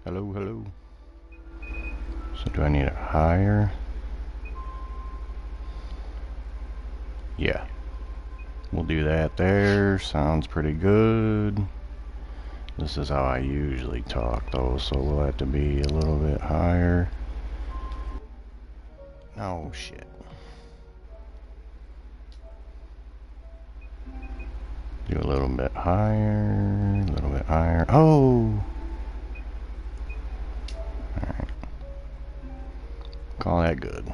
Hello, hello. So do I need it higher? Yeah. We'll do that there. Sounds pretty good. This is how I usually talk though, so we'll have to be a little bit higher. Oh shit. Do a little bit higher, a little bit higher. Oh! Alright. Call that good.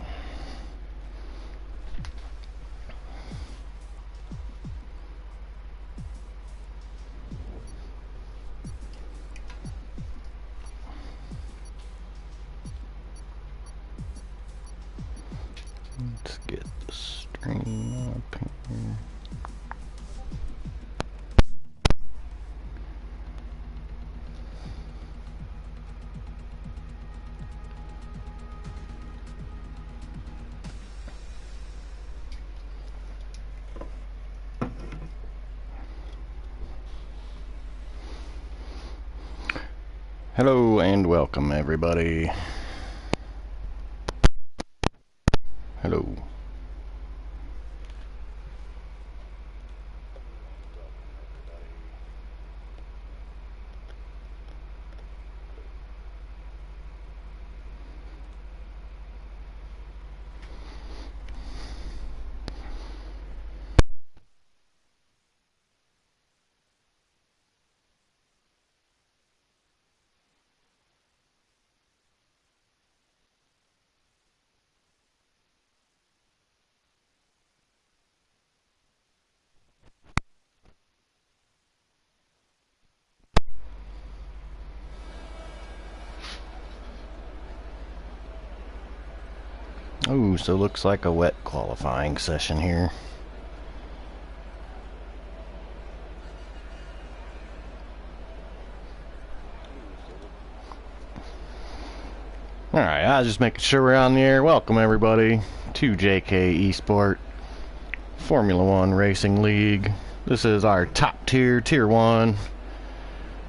Let's get the string up here. Hello and welcome everybody. Hello. Oh, so looks like a wet qualifying session here. Alright, I was just making sure we're on the air. Welcome everybody to JKeSport Formula One Racing League. This is our top tier, tier 1,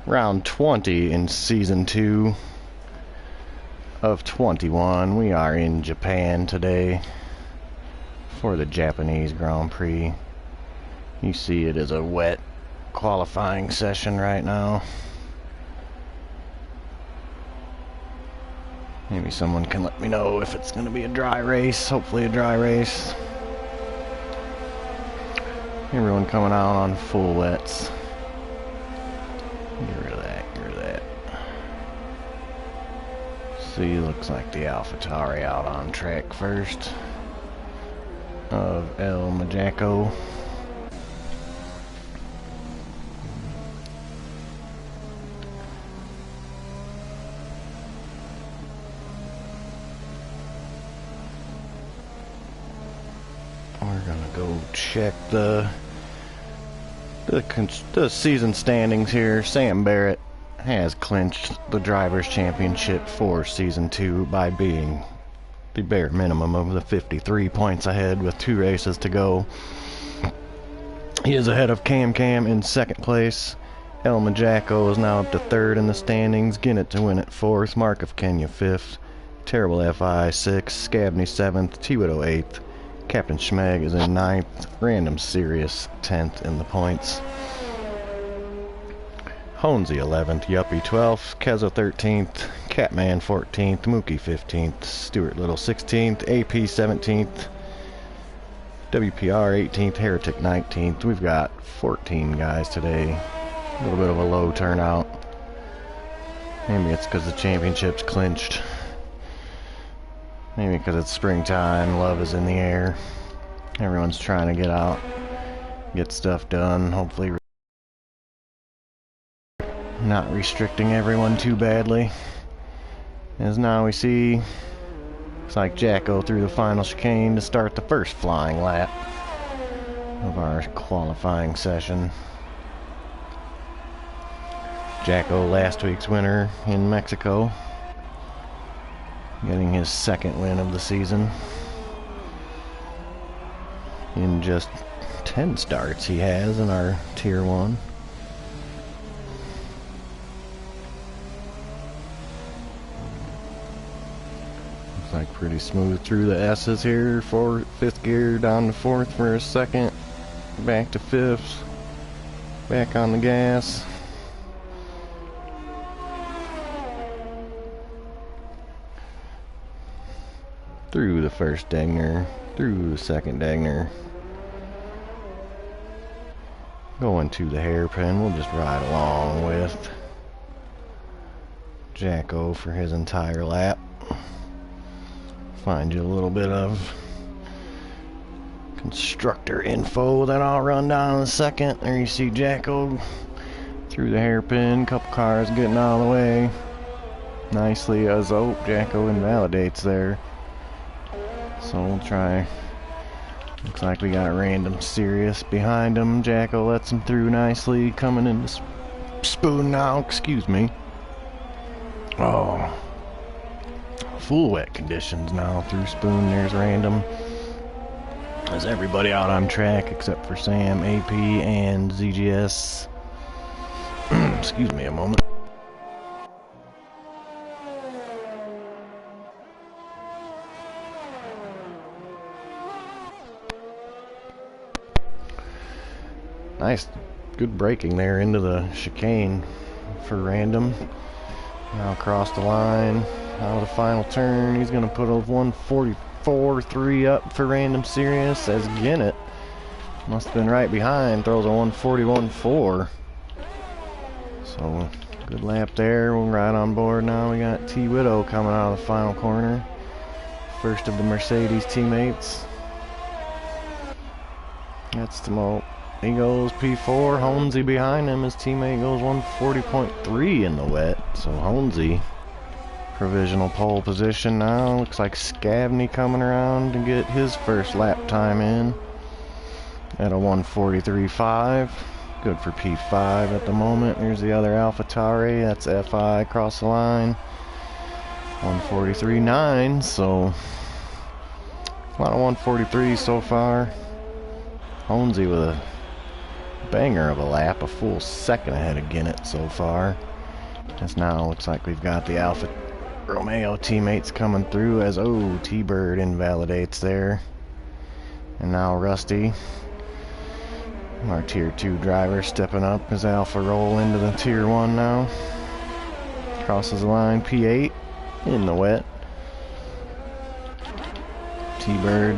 round 20 in season 2 of 21. We are in Japan today for the Japanese Grand Prix. You see it is a wet qualifying session right now. Maybe someone can let me know if it's going to be a dry race. Hopefully a dry race. Everyone coming out on full wets. Get rid of that, get rid of that. See, looks like the AlphaTauri out on track first of El Majaco. We're gonna go check the season standings here. Sam Barrett has clinched the Drivers' Championship for Season 2 by being the bare minimum of the 53 points ahead with 2 races to go. He is ahead of Cam in second place. El Majaco is now up to third in the standings. Ginnett to win at fourth. Mark of Kenya fifth. Terrible FI sixth. Scabney seventh. T-Widow eighth. Captain Schmeg is in ninth. Random Sirius 10th in the points. Honesy 11th, Yuppie 12th, Keza 13th, Catman 14th, Mookie 15th, Stuart Little 16th, AP 17th, WPR 18th, Heretic 19th. We've got 14 guys today. A little bit of a low turnout. Maybe it's because the championship's clinched. Maybe because it's springtime, love is in the air. Everyone's trying to get out, get stuff done, hopefully not restricting everyone too badly. As now we see, looks like Jacko through the final chicane to start the first flying lap of our qualifying session. Jacko, last week's winner in Mexico, getting his second win of the season. In just 10 starts he has in our Tier 1. like pretty smooth through the S's here. Fifth gear down to fourth for a second. Back to fifth. Back on the gas. Through the first Degner. Through the second Degner. Going to the hairpin. We'll just ride along with Jacko for his entire lap. Find you a little bit of constructor info that I'll run down in a second. There you see Jacko through the hairpin. Couple cars getting out of the way nicely as Jacko invalidates there. So we'll try. Looks like we got a random Sirius behind him. Jacko lets him through nicely. Coming into Spoon now. Excuse me. Oh. Full wet conditions now through Spoon. There's random. There's everybody out on track except for Sam, AP, and ZGS. Excuse me a moment. Nice, good braking there into the chicane for random. Now across the line, out of the final turn. He's going to put a 144.3 up for random Sirius as Ginnett must have been right behind. Throws a 141.4. So good lap there. We'll ride on board now. We got T. Widow coming out of the final corner. First of the Mercedes teammates. That's the He goes P4, Holmesy behind him. His teammate goes 140.3 in the wet. So Holmesy, provisional pole position now. Looks like Scavney coming around to get his first lap time in at a 143.5. Good for P5 at the moment. Here's the other AlphaTauri. That's FI across the line. 143.9. So a lot of 143 so far. Holmesy with a banger of a lap, a full second ahead of Ginnett so far. As now looks like we've got the Alfa Romeo teammates coming through as T-Bird invalidates there. And now Rusty, our tier 2 driver, stepping up as Alfa roll into the tier 1 now. Crosses the line, P8 in the wet. T-Bird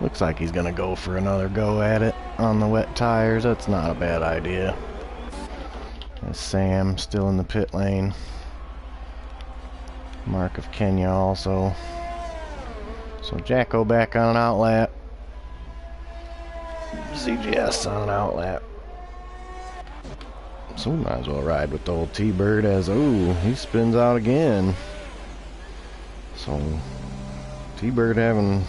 looks like he's gonna go for another go at it on the wet tires. That's not a bad idea. As Sam still in the pit lane. Mark of Kenya also. So Jacko back on an outlap. ZGS on an outlap. So we might as well ride with the old T-Bird as he spins out again. So T-Bird having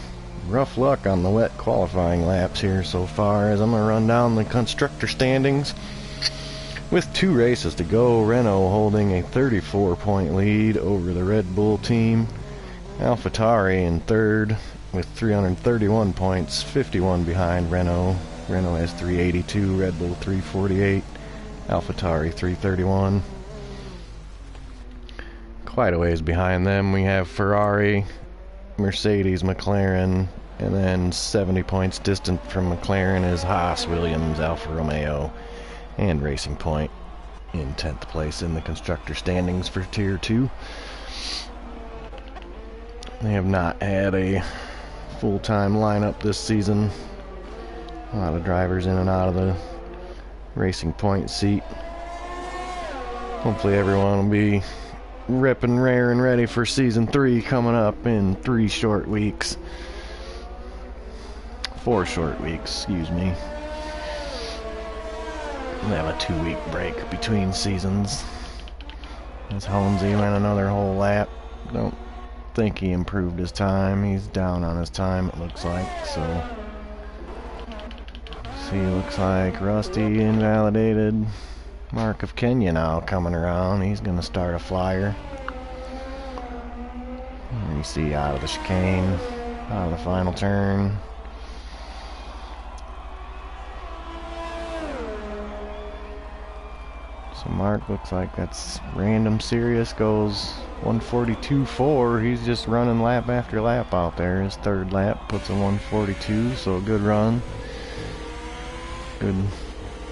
rough luck on the wet qualifying laps here so far, as I'm going to run down the constructor standings. With 2 races to go, Renault holding a 34-point lead over the Red Bull team. AlphaTauri in third with 331 points, 51 behind Renault. Renault has 382, Red Bull 348, AlphaTauri 331. Quite a ways behind them we have Ferrari, Mercedes, McLaren, and then 70 points distant from McLaren is Haas, Williams, Alfa Romeo, and Racing Point in 10th place in the constructor standings for Tier 2. They have not had a full-time lineup this season. A lot of drivers in and out of the Racing Point seat. Hopefully everyone will be rip and rare and ready for Season 3 coming up in 4 short weeks, excuse me. We'll have a 2-week break between seasons. As Holmesy went another whole lap. Don't think he improved his time. He's down on his time, it looks like. So see, looks like Rusty invalidated. Mark of Kenya now coming around. He's going to start a flyer. You see out of the chicane, out of the final turn. So Mark looks like that's random. Sirius goes 142.4. He's just running lap after lap out there. His third lap puts a 142, so a good run. Good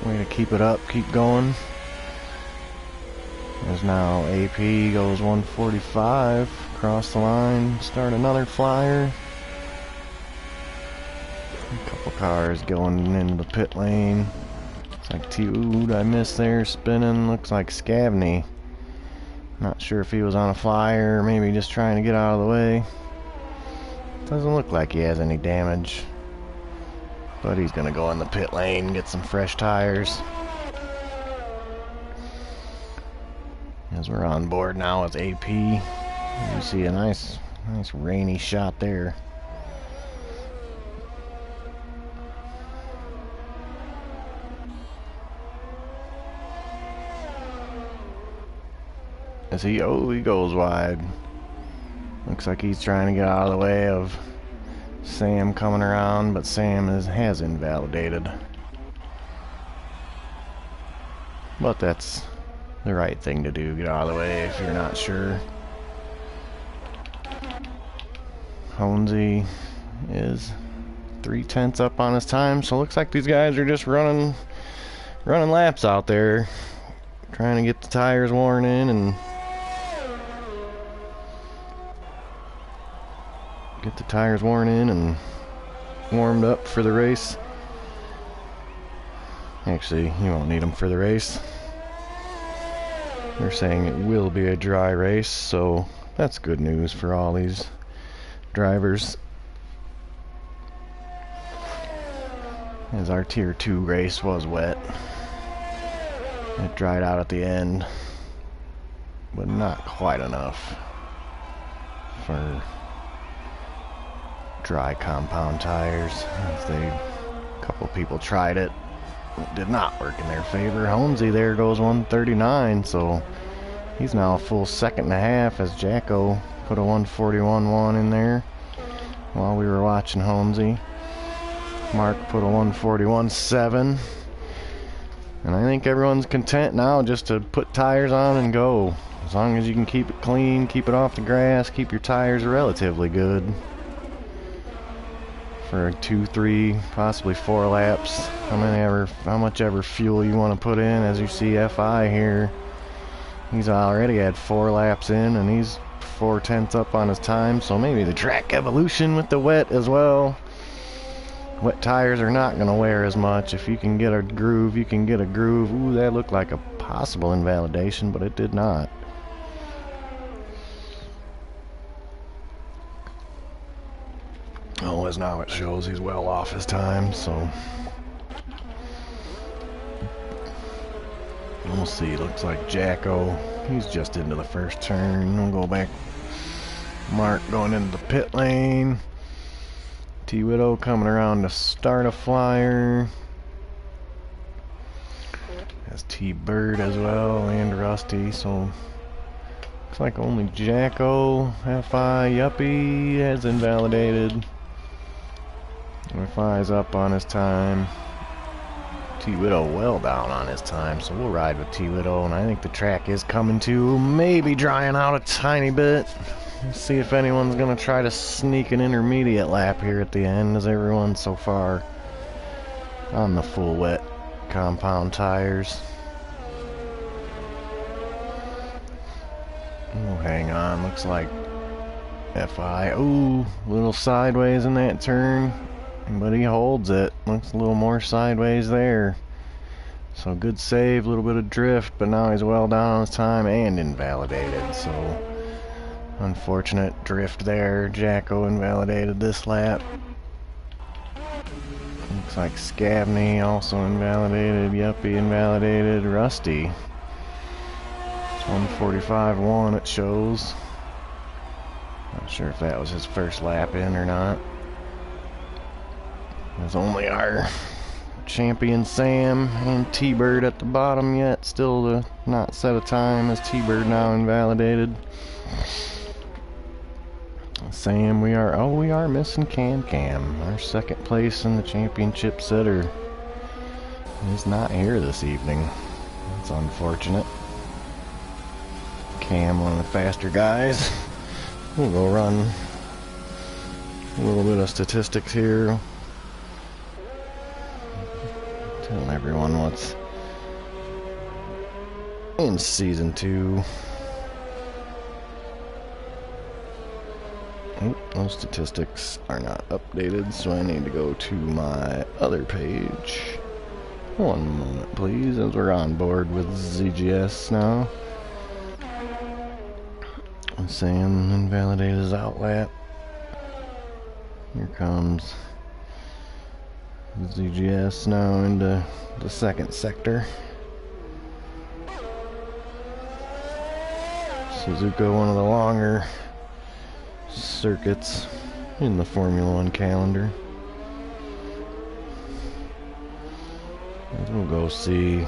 way to keep it up, keep going. As now AP goes 145, across the line, start another flyer. A couple cars going into the pit lane. Looks like ooh, I missed there, spinning. Looks like Scavney. Not sure if he was on a flyer or maybe just trying to get out of the way. Doesn't look like he has any damage. But he's gonna go in the pit lane, get some fresh tires. As we're on board now with AP. You see a nice rainy shot there. As he goes wide. Looks like he's trying to get out of the way of Sam coming around, but Sam has invalidated. But that's the right thing to do, get out of the way if you're not sure. Honesy is 3/10 up on his time, so it looks like these guys are just running laps out there, trying to get the tires worn in and warmed up for the race. Actually, you won't need them for the race. They're saying it will be a dry race, so that's good news for all these drivers. As our Tier 2 race was wet. It dried out at the end, but not quite enough for dry compound tires. A couple people tried it. It did not work in their favor. Holmesy there goes 139, so he's now a full second and a half as Jacko put a 141.1 in there while we were watching Holmesy. Mark put a 141.7. And I think everyone's content now just to put tires on and go. As long as you can keep it clean, keep it off the grass, keep your tires relatively good. For 2, 3, possibly 4 laps. How much ever fuel you want to put in. As you see FI here, he's already had 4 laps in and he's 4/10 up on his time, so maybe the track evolution with the wet as well. Wet tires are not going to wear as much. If you can get a groove, you can get a groove. Ooh, that looked like a possible invalidation, but it did not. Oh, as now it shows he's well off his time, so we'll see. Looks like Jacko, he's just into the first turn. We'll go back. Mark going into the pit lane. T-Widow coming around to start a flyer. Has T-Bird as well and Rusty, so looks like only Jacko, FI, Yuppie has invalidated. FI's up on his time. T-Widow well down on his time, so we'll ride with T-Widow, and I think the track is coming to maybe drying out a tiny bit. Let's see if anyone's gonna try to sneak an intermediate lap here at the end, as everyone so far on the full wet compound tires. Oh, hang on, looks like FI, ooh, little sideways in that turn, but he holds it. Looks a little more sideways there. So good save, a little bit of drift, but now he's well down on his time and invalidated, so unfortunate drift there. Jacko invalidated this lap. Looks like Scavney also invalidated. Yuppie invalidated. Rusty. It's 145.1 it shows. Not sure if that was his first lap in or not. There's only our champion Sam and T-Bird at the bottom yet. Still to not set a time as T-Bird now invalidated. Sam, we are missing Cam. Our second place in the championship sitter is not here this evening. It's unfortunate. Cam, one of the faster guys. We'll go run a little bit of statistics here. Telling everyone what's in Season 2. Oh, those statistics are not updated, so I need to go to my other page. One moment, please, as we're on board with ZGS now. Sam invalidated his outlap. Here comes ZGS now into the second sector. Suzuka, one of the longer circuits in the Formula One calendar. We'll go see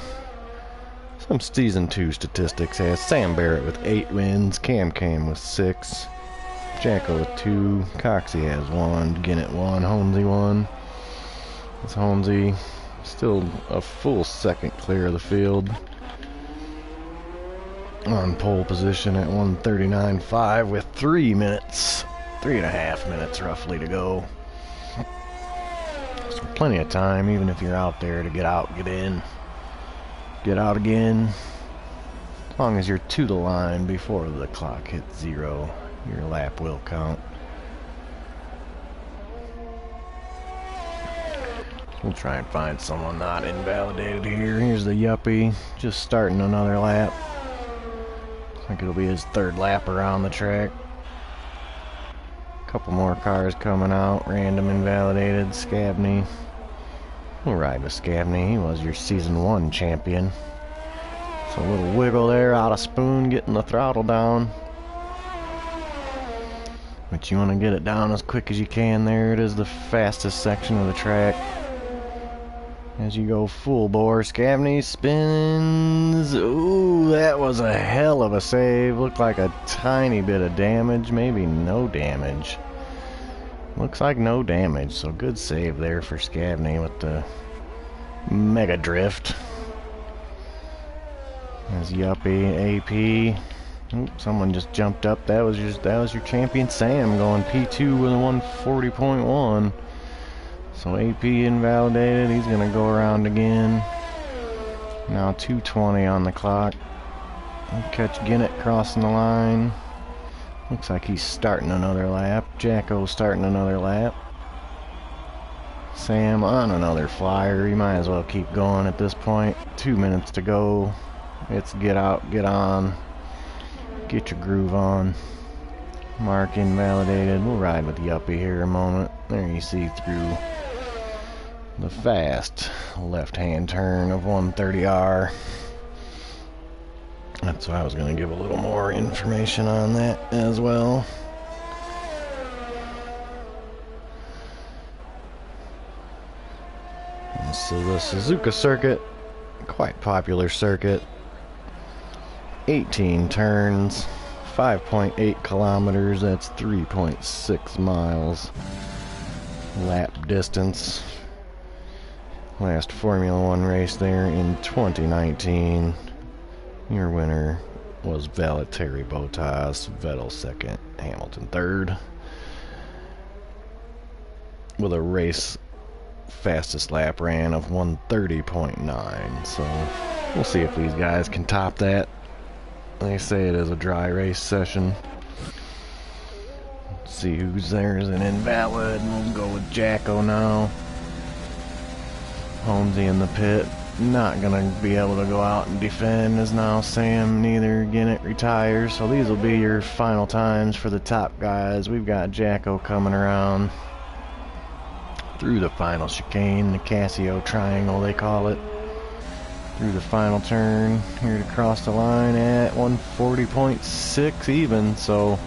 some Season 2 statistics. Has Sam Barrett with 8 wins, Cam with 6, Jacko with 2, Coxey has 1, Ginnett 1, Holmesy 1. This Holmesy still a full second clear of the field. On pole position at 1:39.5 with 3.5 minutes roughly to go. So plenty of time, even if you're out there, to get out, get in, get out again. As long as you're to the line before the clock hits 0, your lap will count. We'll try and find someone not invalidated here. Here's the Yuppie, just starting another lap. I think it'll be his 3rd lap around the track. Couple more cars coming out. Random invalidated. Scabney. We'll ride with Scabney. He was your Season 1 champion. So a little wiggle there out of Spoon, getting the throttle down. But you want to get it down as quick as you can there. It is the fastest section of the track. As you go full bore, Scabney spins. Ooh, that was a hell of a save. Looked like a tiny bit of damage, maybe no damage. Looks like no damage, so good save there for Scabney with the mega drift. As Yuppie, AP. Ooh, someone just jumped up. That was your champion Sam going P2 with a 140.1. So AP invalidated, he's going to go around again. Now 2:20 on the clock. We'll catch Ginnett crossing the line. Looks like he's starting another lap. Jacko starting another lap. Sam on another flyer. You might as well keep going at this point. 2 minutes to go. It's get out, get on. Get your groove on. Mark invalidated. We'll ride with Yuppie here a moment. There you see through the fast left-hand turn of 130R. That's why I was going to give a little more information on that as well. And so the Suzuka circuit, quite popular circuit. 18 turns, 5.8 kilometers, that's 3.6 miles. Lap distance. Last Formula One race there in 2019. Your winner was Valtteri Bottas, Vettel 2nd, Hamilton 3rd. With a race fastest lap ran of 1:30.9. So we'll see if these guys can top that. They say it is a dry race session. Let's see who's there as an invalid. We'll go with Jacko now. Holmesy in the pit. Not gonna be able to go out and defend as now Sam neither. Ginnett retires. So these will be your final times for the top guys. We've got Jacko coming around through the final chicane, the Casio triangle they call it. Through the final turn, here to cross the line at 140.6 even, so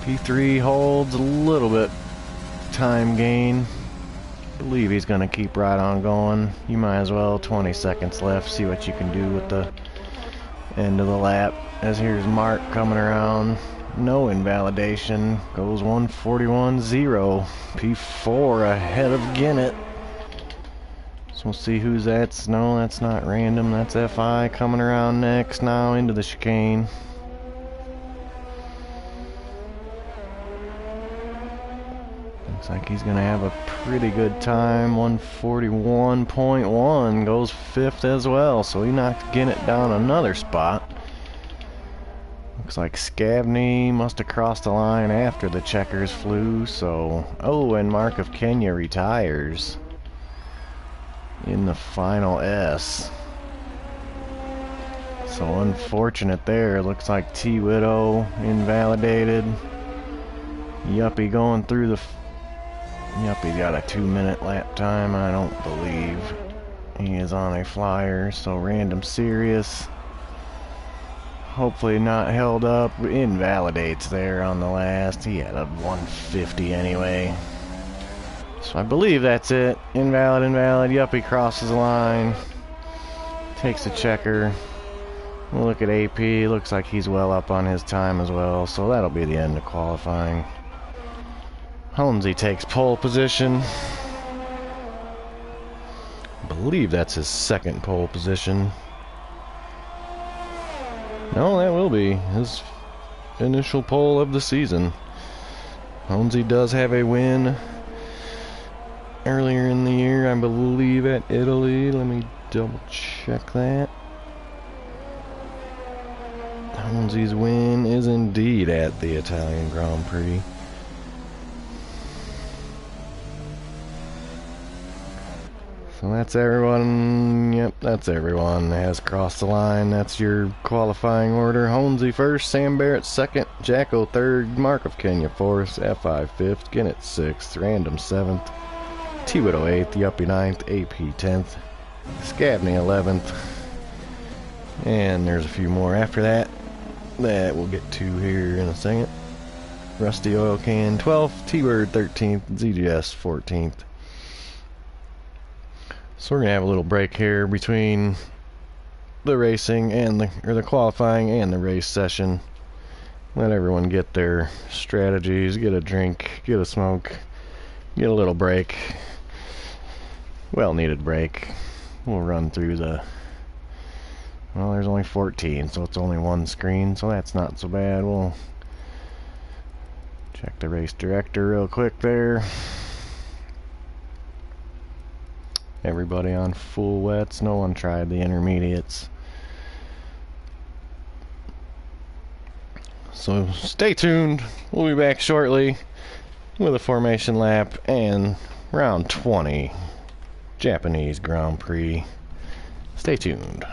P3 holds a little bit time gain. I believe he's going to keep right on going. You might as well, 20 seconds left, see what you can do with the end of the lap. As here's Mark coming around, no invalidation, goes 141.0, P4 ahead of Ginnett. We'll see who's that's. No, that's not random. That's FI coming around next now into the chicane. Looks like he's going to have a pretty good time. 141.1, goes 5th as well, so he knocked Ginnett down another spot. Looks like Scavney must have crossed the line after the checkers flew, so... Oh, and Mark of Kenya retires in the final S. So unfortunate there. Looks like T-Widow invalidated. Yuppie going through the... Yuppie got a 2-minute lap time, I don't believe. He is on a flyer, so Random Serious. Hopefully not held up. Invalidates there on the last. He had a 150 anyway. So I believe that's it. Invalid, invalid. Yuppie crosses the line. Takes a checker. We'll look at AP. Looks like he's well up on his time as well. So that'll be the end of qualifying. Holmesy takes pole position. I believe that's his second pole position. No, that will be his initial pole of the season. Holmesy does have a win earlier in the year, I believe, at Italy. Let me double check that. Holmesy's win is indeed at the Italian Grand Prix. So that's everyone. Yep, that's everyone has crossed the line. That's your qualifying order. Holmesy first, Sam Barrett second, Jacko third, Mark of Kenya fourth, F5 fifth, Ginnett sixth, Random seventh, T-Widow 8th, Yuppie 9th, AP 10th, Scavney 11th, and there's a few more after that we'll get to here in a second. Rusty Oil Can 12th, T-Bird 13th, ZGS 14th. So we're going to have a little break here between the racing and the qualifying and the race session. Let everyone get their strategies, get a drink, get a smoke, get a little break. Well needed break. We'll run through well, there's only 14, so it's only one screen, so that's not so bad. We'll check the race director real quick there. Everybody on full wets. No one tried the intermediates. So stay tuned. We'll be back shortly with a formation lap and round 20 Japanese Grand Prix. Stay tuned.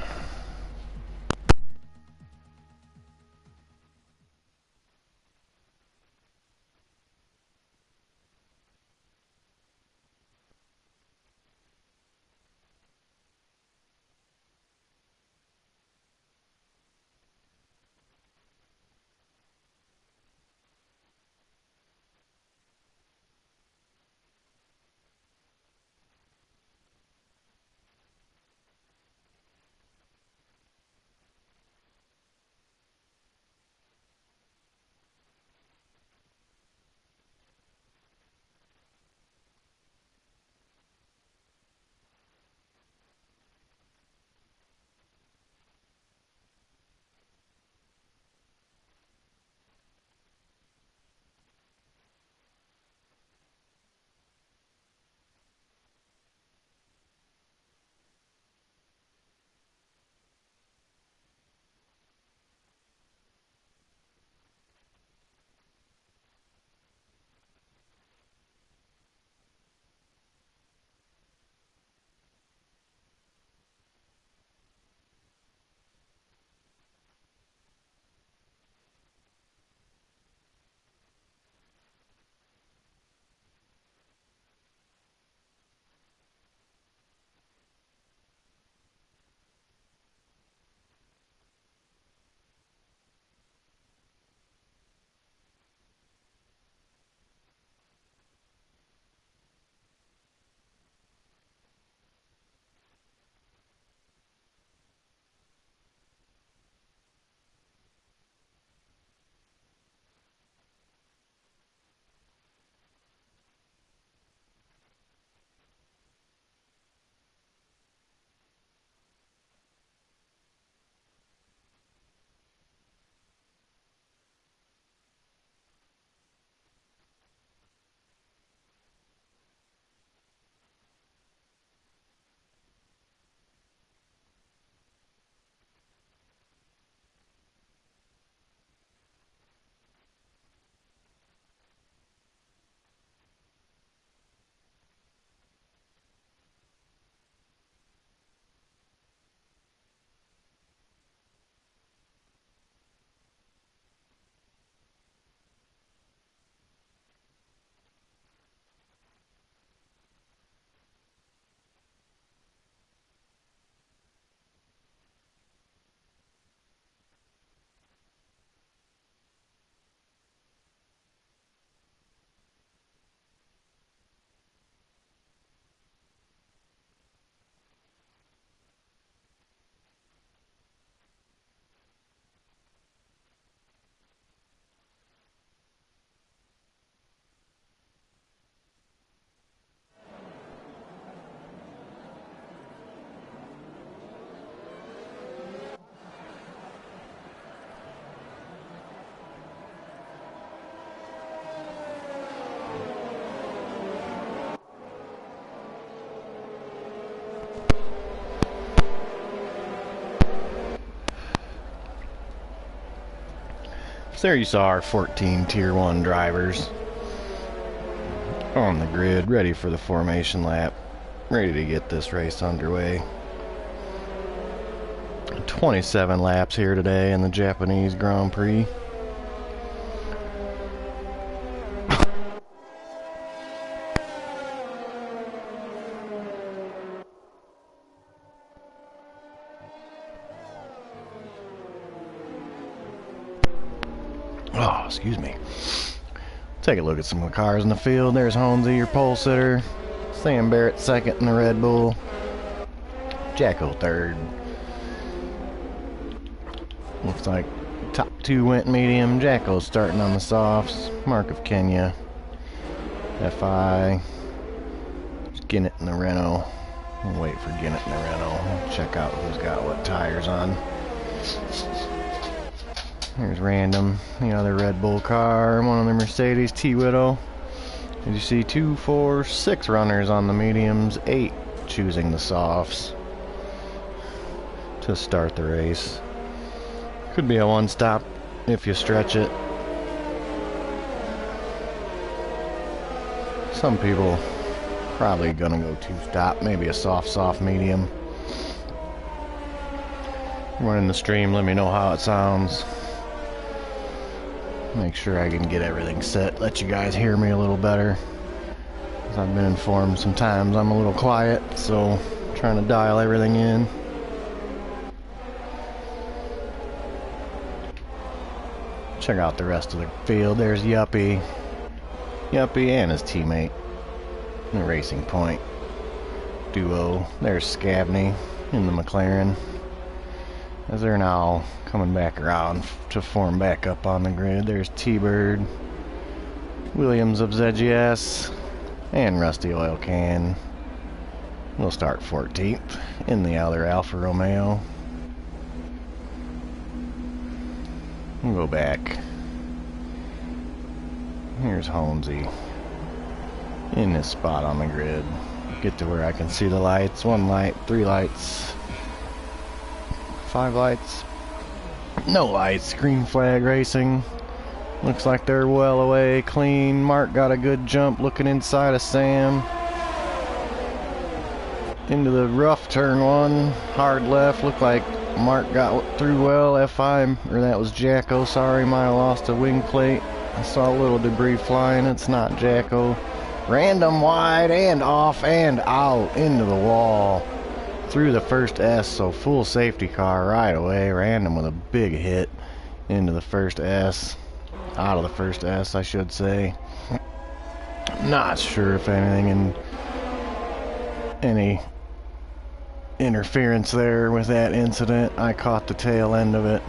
So there you saw our 14 Tier 1 drivers on the grid, ready for the formation lap, ready to get this race underway. 27 laps here today in the Japanese Grand Prix. Oh, excuse me. Take a look at some of the cars in the field. There's Holmesy, your pole sitter. Sam Barrett second in the Red Bull. Jacko third. Looks like top two went medium. Jacko's starting on the softs. Mark of Kenya. FI. Ginnett in the Renault. We'll wait for Ginnett in the Renault. Check out who's got what tires on. Here's Random, the other Red Bull car, one of the Mercedes T-Widow. As you see, 2, 4, 6 runners on the mediums, 8 choosing the softs to start the race. Could be a one-stop if you stretch it. Some people probably gonna go two-stop, maybe a soft medium. Running the stream, let me know how it sounds. Make sure I can get everything set, let you guys hear me a little better. As I've been informed sometimes I'm a little quiet, so trying to dial everything in. Check out the rest of the field. There's Yuppie and his teammate, the Racing Point duo. There's Scabney in the McLaren, as they're now coming back around to form back up on the grid. There's T-Bird, Williams of ZGS, and Rusty Oil Can. We'll start 14th in the other Alfa Romeo. We'll go back. Here's Holmesy in this spot on the grid. Get to where I can see the lights. 1 light, 3 lights, 5 lights, no lights. Green flag racing. Looks like they're well away, clean. Mark got a good jump looking inside of Sam. Into the rough turn 1, hard left. Looked like Mark got through well. FI, or that was Jacko, sorry, might have lost a wing plate. I saw a little debris flying. It's not Jacko. Random wide and off and out into the wall. Through the first S, so full safety car right away. Random with a big hit into the first S. Out of the first S, I should say. Not sure if any interference there with that incident. I caught the tail end of it.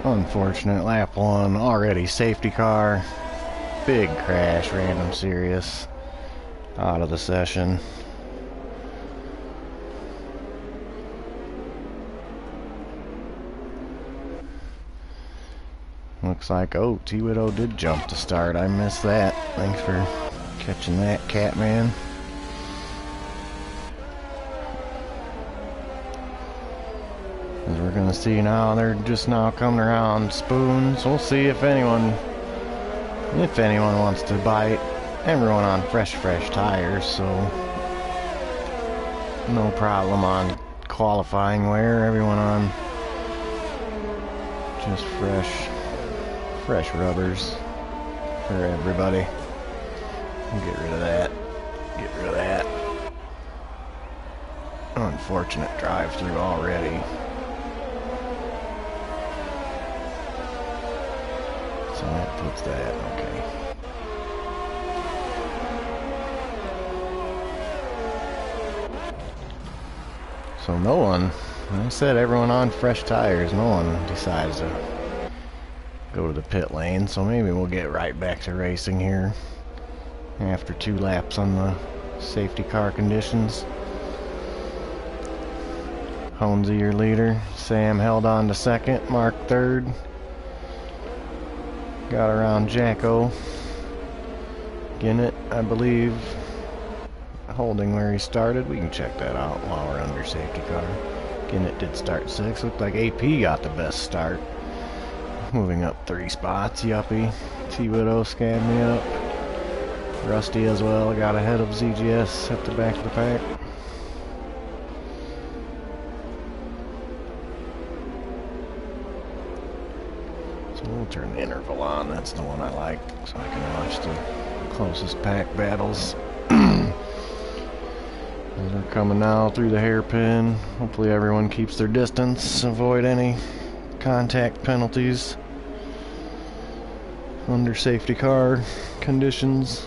Unfortunate. Lap 1 already safety car. Big crash. Random serious. Out of the session. Looks like, oh, T-Widow did jump to start. I missed that. Thanks for catching that, Catman. As we're gonna see now, they're just now coming around spoons. We'll see if anyone wants to bite. Everyone on fresh tires, so no problem on qualifying wear. Everyone on just fresh rubbers for everybody. Get rid of that. Get rid of that. Unfortunate drive-through already. So that puts that, okay. So no one, I said everyone on fresh tires, no one decides to go to the pit lane, so maybe we'll get right back to racing here after 2 laps on the safety car conditions. Holmesy, your leader. Sam held on to second. Mark third. Got around Jacko. Ginnett, I believe, holding where he started. We can check that out while we're under safety car. Ginnett did start 6th. Looked like AP got the best start. moving up 3 spots. Yuppie. T-Widow scanned me up. Rusty as well, got ahead of ZGS at the back of the pack. So we'll turn the interval on, that's the one I like, so I can watch the closest pack battles. They're coming now through the hairpin. Hopefully everyone keeps their distance, avoid any contact penalties under safety car conditions.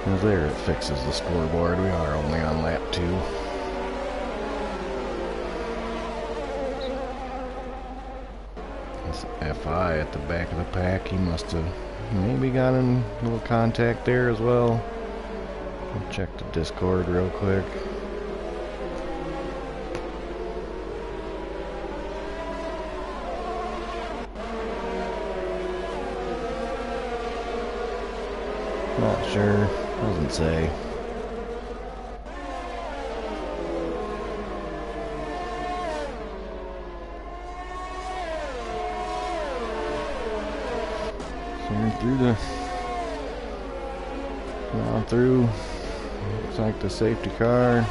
And there it fixes the scoreboard. We are only on lap 2. It's FI at the back of the pack. He must have maybe got in a little contact there as well. I'll check the Discord real quick. Not sure. Doesn't say. So we're through. Looks like the safety car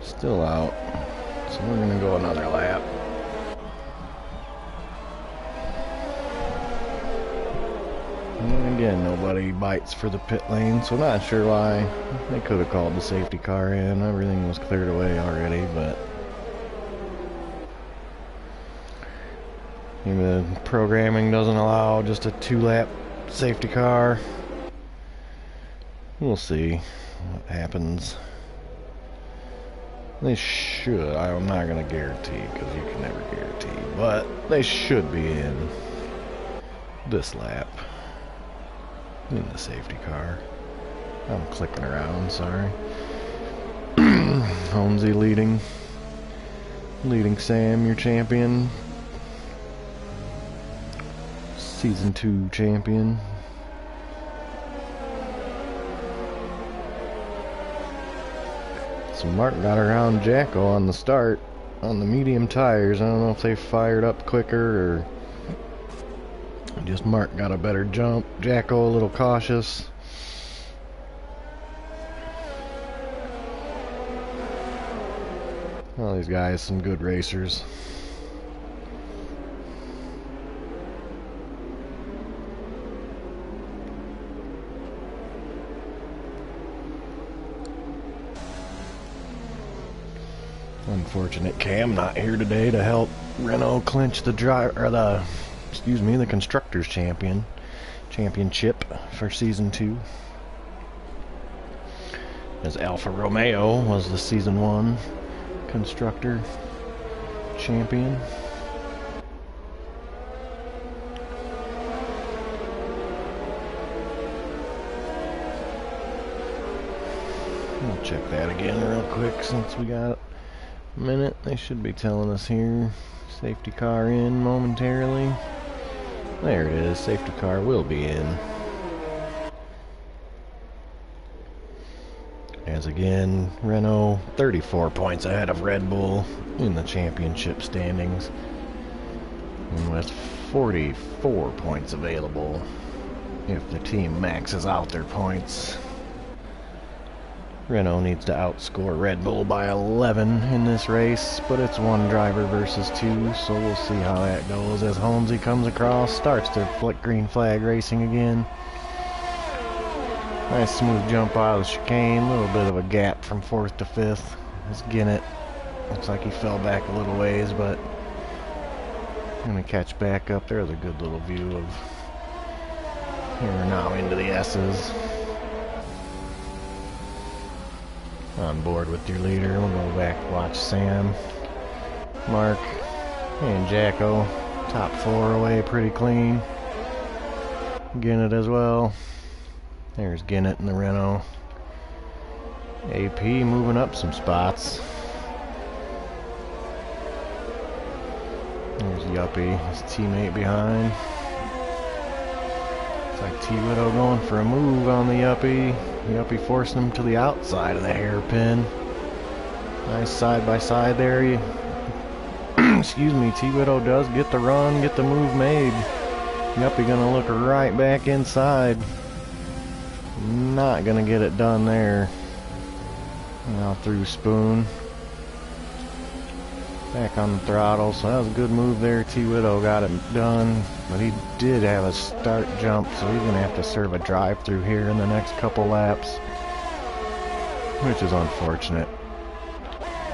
still out. So we're gonna go another lap. And again, nobody bites for the pit lane, so not sure why. They could have called the safety car in. Everything was cleared away already, but the programming doesn't allow just a 2-lap safety car. We'll see what happens. They should. I'm not going to guarantee, because you can never guarantee, but they should be in this lap. In the safety car. I'm clicking around, sorry. Holmesy leading Sam, your champion. Season 2 champion. So Mark got around Jacko on the start on the medium tires. I don't know if they fired up quicker or just Mark got a better jump. Jacko a little cautious. Well, these guys, some good racers. Unfortunate Cam not here today to help Renault clinch the the Constructors Championship for Season 2. As Alfa Romeo was the Season 1 Constructor Champion. We'll check that again real quick since we got a minute. They should be telling us here. Safety car in momentarily. There it is. Safety car will be in. As again, Renault 34 points ahead of Red Bull in the championship standings. And with 44 points available if the team maxes out their points. Renault needs to outscore Red Bull by 11 in this race, but it's one driver versus 2, so we'll see how that goes as Holmesy comes across, starts to flick green flag racing again. Nice smooth jump out of the chicane, a little bit of a gap from 4th to 5th. It's Ginnett. Looks like he fell back a little ways, but gonna catch back up. There's a good little view of here now into the S's. On board with your leader. We'll go back, watch Sam, Mark, and Jacko. Top 4 away pretty clean. Ginnett as well. There's Ginnett in the Renault. AP moving up some spots. There's Yuppie, his teammate behind. Looks like T-Widow going for a move on the Yuppie. Yuppie forcing him to the outside of the hairpin. Nice side by side there. Excuse me, T-Widow does get the run, get the move made. Yuppie gonna look right back inside. Not gonna get it done there. Now through Spoon. Back on the throttle, so that was a good move there. T-Widow got it done, but he did have a start jump, so he's gonna have to serve a drive-through here in the next couple laps, which is unfortunate.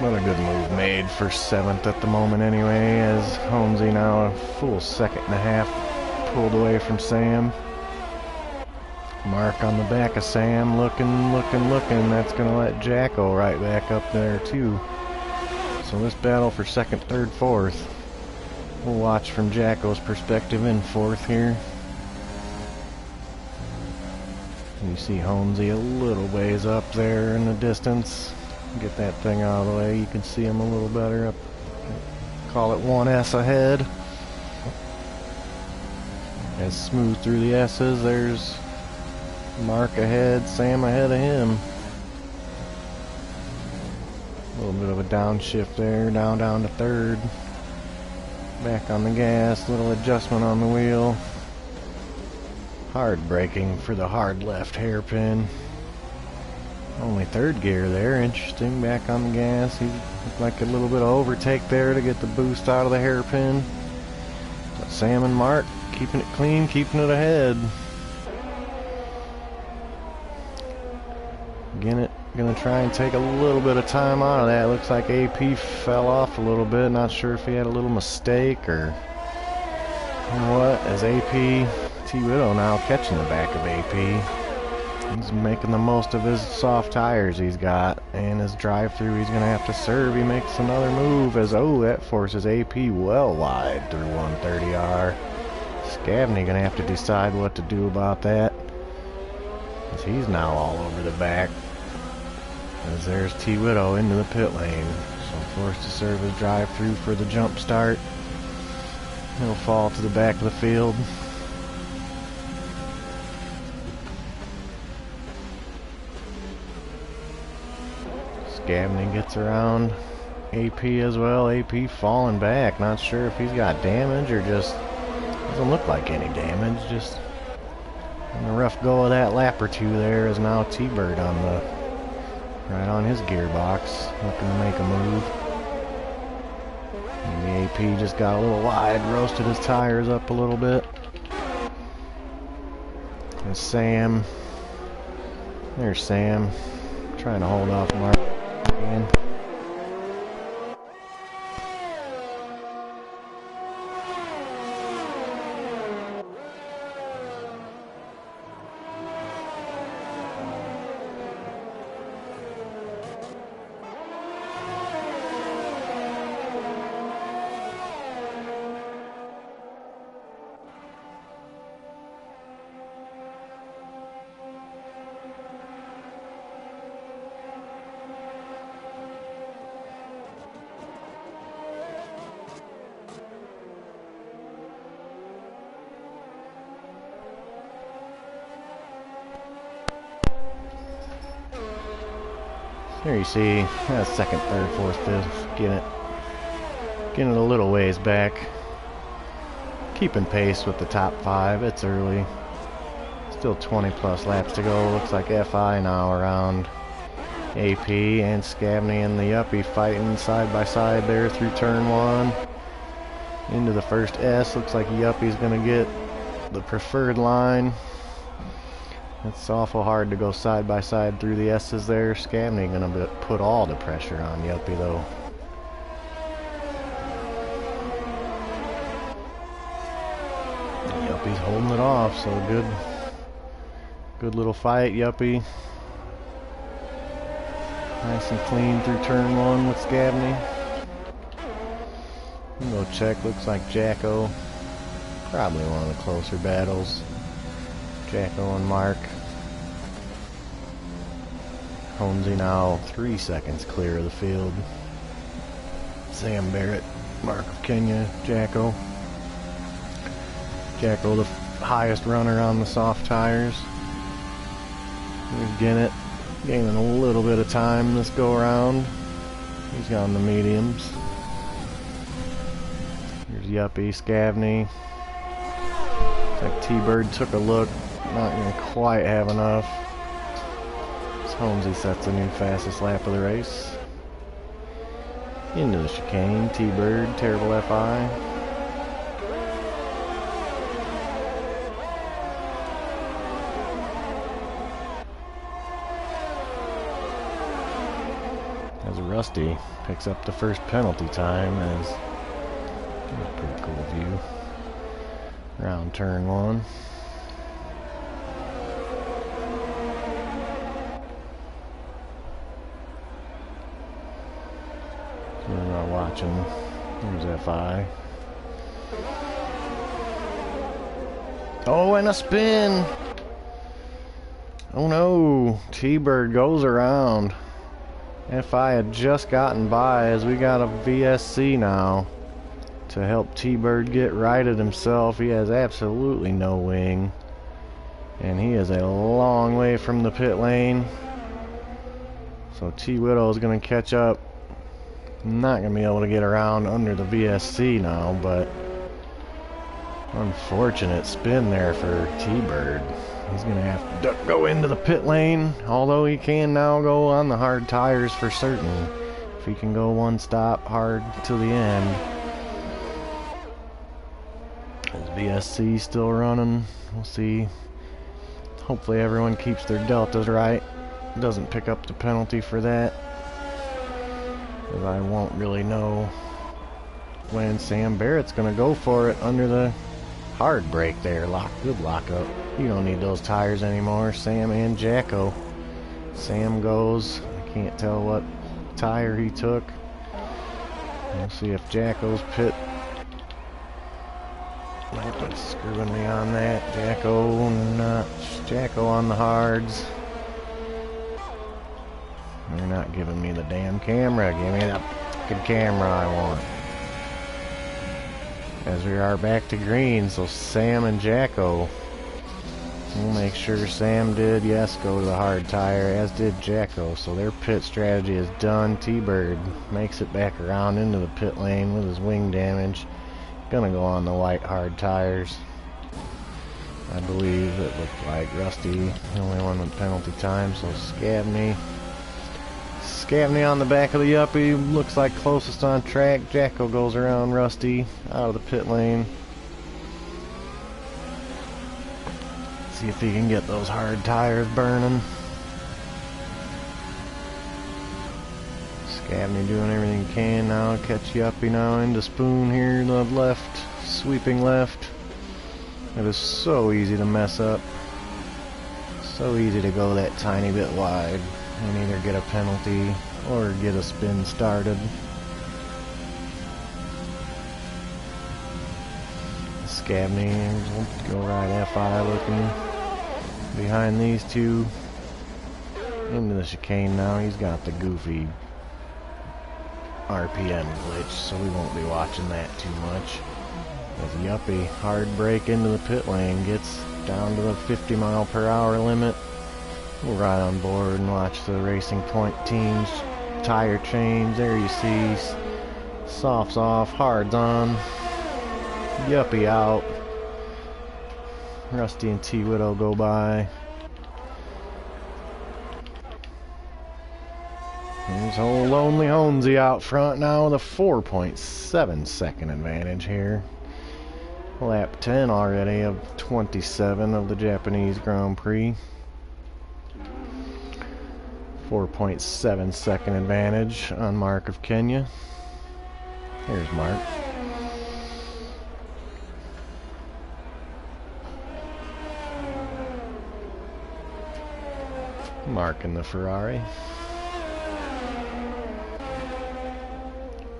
But a good move made for 7th at the moment anyway, as Holmesy now a full 1.5 pulled away from Sam. Mark on the back of Sam, looking. That's going to let Jacko right back up there too. So this battle for 2nd, 3rd, 4th. We'll watch from Jacko's perspective in 4th here. You see Holmesy a little ways up there in the distance. Get that thing out of the way, you can see him a little better up. Call it 1S ahead. As smooth through the S's, there's Mark ahead, Sam ahead of him. A little bit of a downshift there, down to 3rd. Back on the gas, little adjustment on the wheel. Hard braking for the hard left hairpin. Only 3rd gear there, interesting. Back on the gas, he looked like a little bit of overtake there to get the boost out of the hairpin. But Sam and Mark keeping it clean, keeping it ahead. Again, gonna try and take a little bit of time out of that. Looks like AP fell off a little bit. Not sure if he had a little mistake or what. As AP, T-Widow now catching the back of AP. He's making the most of his soft tires he's got, and his drive-through he's gonna have to serve. He makes another move as, oh, that forces AP well wide through 130R. Scavney gonna have to decide what to do about that, as he's now all over the back. As there's T-Widow into the pit lane, so forced to serve his drive-through for the jump start. He'll fall to the back of the field. Scavney gets around AP as well. AP falling back. Not sure if he's got damage or just doesn't look like any damage. Just in a rough go of that lap or two there is now T-Bird on the right on his gearbox, looking to make a move. And the AP just got a little wide, roasted his tires up a little bit. And Sam, there's Sam, trying to hold off Mark. Again. There you see, that's 2nd, 3rd, 4th, 5th, getting it a little ways back. Keeping pace with the top 5, it's early. Still 20 plus laps to go. Looks like FI now around AP and Scavney and the Yuppie fighting side by side there through turn 1. Into the first S, looks like Yuppie's gonna get the preferred line. It's awful hard to go side by side through the S's there. Scavney gonna put all the pressure on Yuppie though. Yuppie's holding it off, so good little fight, Yuppie. Nice and clean through turn 1 with Scavney. We'll go check, looks like Jacko. Probably one of the closer battles. Jacko and Mark. Holmesy now 3 seconds clear of the field. Sam Barrett, Mark of Kenya, Jacko. Jacko the highest runner on the soft tires. Here's Gennett gaining a little bit of time this go around. He's on the mediums. Here's Yuppie, Scavney. Looks like T-Bird took a look. Not going to quite have enough. Holmesy sets a new fastest lap of the race. Into the chicane, T-Bird, terrible FI. As Rusty picks up the first penalty time as a pretty cool view. Around turn 1. We're not watching. Here's FI. Oh, and a spin! Oh no! T-Bird goes around. FI had just gotten by as we got a VSC now to help T-Bird get righted himself. He has absolutely no wing. And he is a long way from the pit lane. So T-Widow is going to catch up. Not going to be able to get around under the VSC now, but unfortunate spin there for T-Bird. He's going to have to go into the pit lane, although he can now go on the hard tires for certain. If he can go one stop hard to the end. His VSC still running. We'll see. Hopefully everyone keeps their deltas right. Doesn't pick up the penalty for that. Because I won't really know when Sam Barrett's going to go for it under the hard brake there. Good lockup. You don't need those tires anymore. Sam and Jacko. Sam goes. I can't tell what tire he took. We'll see if Jacko's pit. Nope, screwing me on that. Jacko on the hards. They're not giving me the damn camera. Give me the fucking camera I want. As we are back to green, so Sam and Jacko. We'll make sure Sam did, yes, go to the hard tire, as did Jacko. So their pit strategy is done. T-Bird makes it back around into the pit lane with his wing damage. Gonna go on the white hard tires. I believe it looked like Rusty, the only one with penalty time, so Scavney on the back of the Yuppie, looks like closest on track. Jacko goes around Rusty, out of the pit lane. See if he can get those hard tires burning. Scavney doing everything he can now. Catch Yuppie now into Spoon here, the left, sweeping left. It is so easy to mess up. So easy to go that tiny bit wide and either get a penalty or get a spin started. Scavney will go right FI looking behind these two. Into the chicane now. He's got the goofy RPM glitch, so we won't be watching that too much. As Yuppie hard brake into the pit lane, gets down to the 50-mile-per-hour limit. We'll ride on board and watch the Racing Point teams tire change. There you see, softs off, hards on. Yuppie out. Rusty and T-Widow go by. There's old Lonely Holmesy out front now with a 4.7 second advantage here. Lap 10 already of 27 of the Japanese Grand Prix. 4.7 second advantage on Mark of Kenya. Here's Mark. Mark in the Ferrari.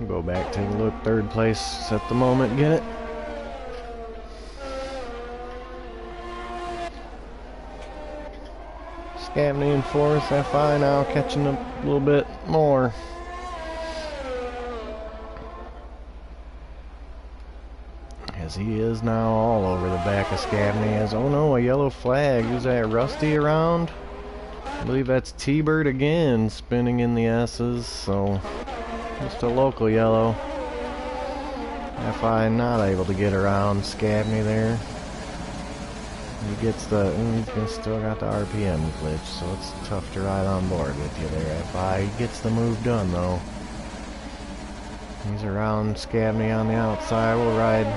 Go back, take a look. Third place at the moment. Get it? Scavney in fourth. FI now catching up a little bit more. As he is now all over the back of Scavney. As, oh no, a yellow flag. Is that Rusty around? I believe that's T-Bird again spinning in the S's. So Just a local yellow. FI not able to get around Scabney there. He gets the, he's still got the RPM glitch, so it's tough to ride on board with you there, FI. He gets the move done though. He's around Scabney on the outside. We'll ride.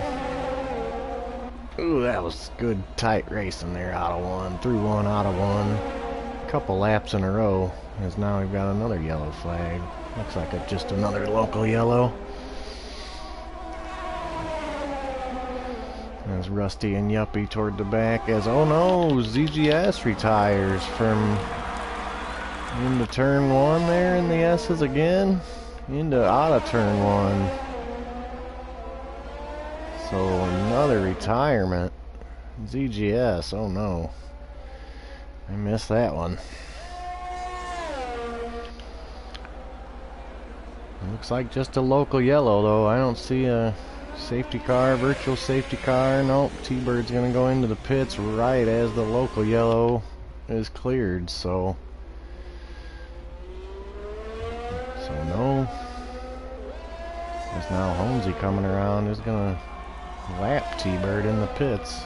Ooh, that was good tight racing there. Out of one, through one, out of one. A couple laps in a row, as now we've got another yellow flag. Looks like it's just another local yellow. As Rusty and Yuppie toward the back as, oh no, ZGS retires from into turn one there in the S's again. Into out of turn one. So another retirement. ZGS, oh no. I missed that one. Looks like just a local yellow though. I don't see a safety car, virtual safety car. Nope, T-Bird's gonna go into the pits right as the local yellow is cleared, so no. There's now Holmesy coming around, is gonna lap T-Bird in the pits.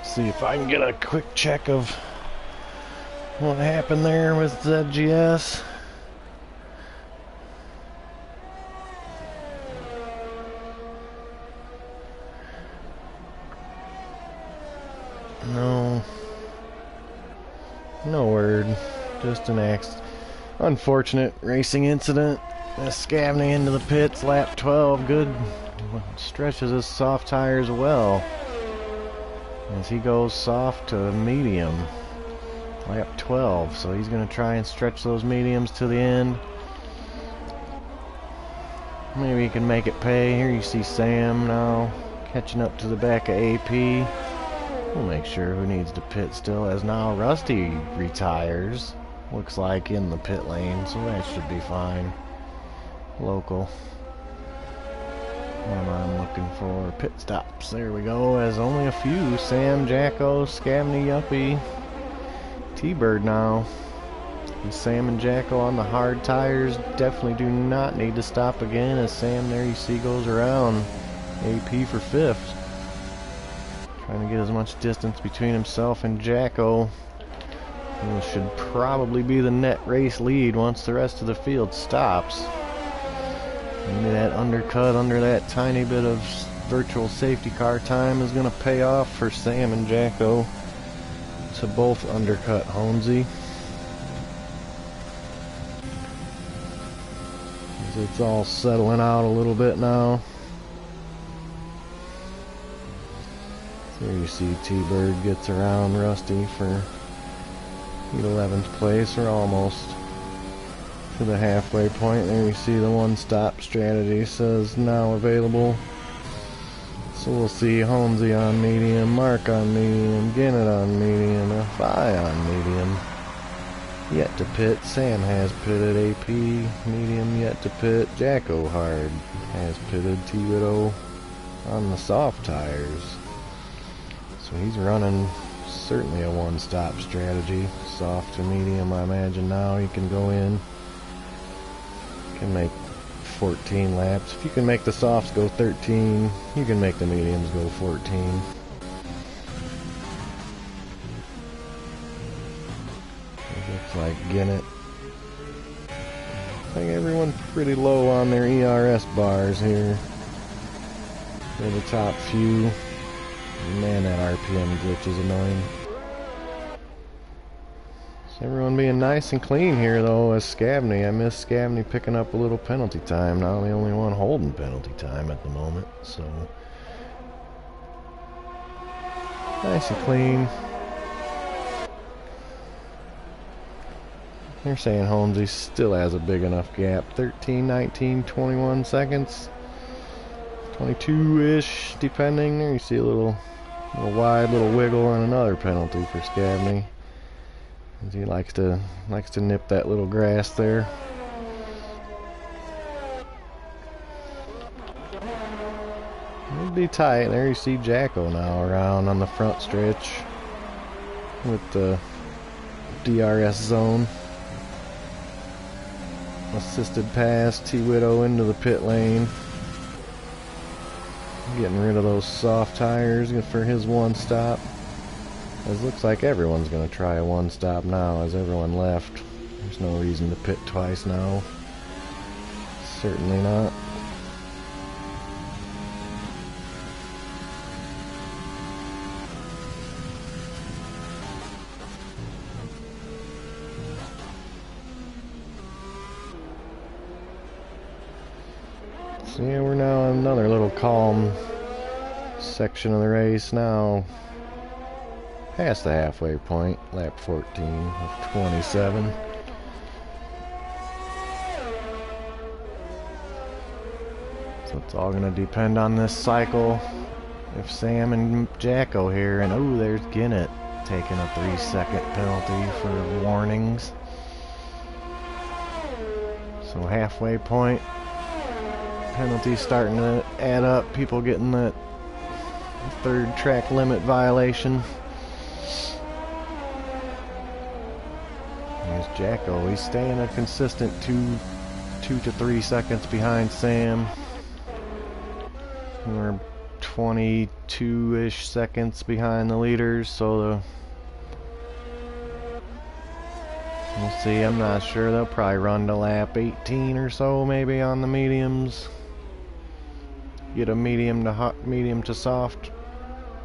See if I can get a quick check of what happened there with ZGS. No word. Just an unfortunate racing incident. Scavney into the pits, lap 12. Good. Stretches his soft tires well as he goes soft to medium. Lap 12. So he's going to try and stretch those mediums to the end. Maybe he can make it pay. Here you see Sam now catching up to the back of AP. We'll make sure who needs to pit still, as now Rusty retires. Looks like in the pit lane, so that should be fine. Local. What I'm looking for, pit stops. There we go, as only a few. Sam, Jacko, Scavney, Yuppie, T-Bird now. And Sam and Jacko on the hard tires definitely do not need to stop again, as Sam there you see goes around AP for 5th. Trying to get as much distance between himself and Jacko. Who should probably be the net race lead once the rest of the field stops. Maybe that undercut under that tiny bit of virtual safety car time is going to pay off for Sam and Jacko to both undercut Holmesy. It's all settling out a little bit now. Here you see T-Bird gets around Rusty for 11th place. We're almost to the halfway point. There you see the one-stop strategy says now available. So we'll see Holmesy on medium, Mark on medium, Gannett on medium, FI on medium. Yet to pit, Sam has pitted. AP, medium, yet to pit. Jacko hard has pitted. T-Widow on the soft tires. So he's running certainly a one-stop strategy. Soft to medium, I imagine now he can go in. Can make 14 laps. If you can make the softs go 13, you can make the mediums go 14. It looks like Gannett. I think everyone's pretty low on their ERS bars here. They're the top few. Man, that RPM glitch is annoying. So everyone being nice and clean here, though, as Scavney. I miss Scavney picking up a little penalty time. Now the only one holding penalty time at the moment, so nice and clean. They're saying Holmesy still has a big enough gap. 13, 19, 21 seconds. 22-ish, depending. There you see a little wide, little wiggle on another penalty for Scavney. He likes to nip that little grass there. It'd be tight. There you see Jacko now around on the front stretch with the DRS zone. Assisted pass, T-Widow into the pit lane. Getting rid of those soft tires for his one stop. It looks like everyone's going to try a one stop now as everyone left. There's no reason to pit twice now. Certainly not. So yeah, we're now in another little calm section of the race now. Past the halfway point, lap 14 of 27. So it's all going to depend on this cycle. If Sam and Jacko here, and oh, there's Ginnett taking a 3-second penalty for warnings. So halfway point, penalties starting to add up. People getting that third track limit violation. There's Jacko. He's staying a consistent 2 to 3 seconds behind Sam. We're 22-ish seconds behind the leaders, so we'll see. I'm not sure. They'll probably run to lap 18 or so, maybe on the mediums. Get a medium to soft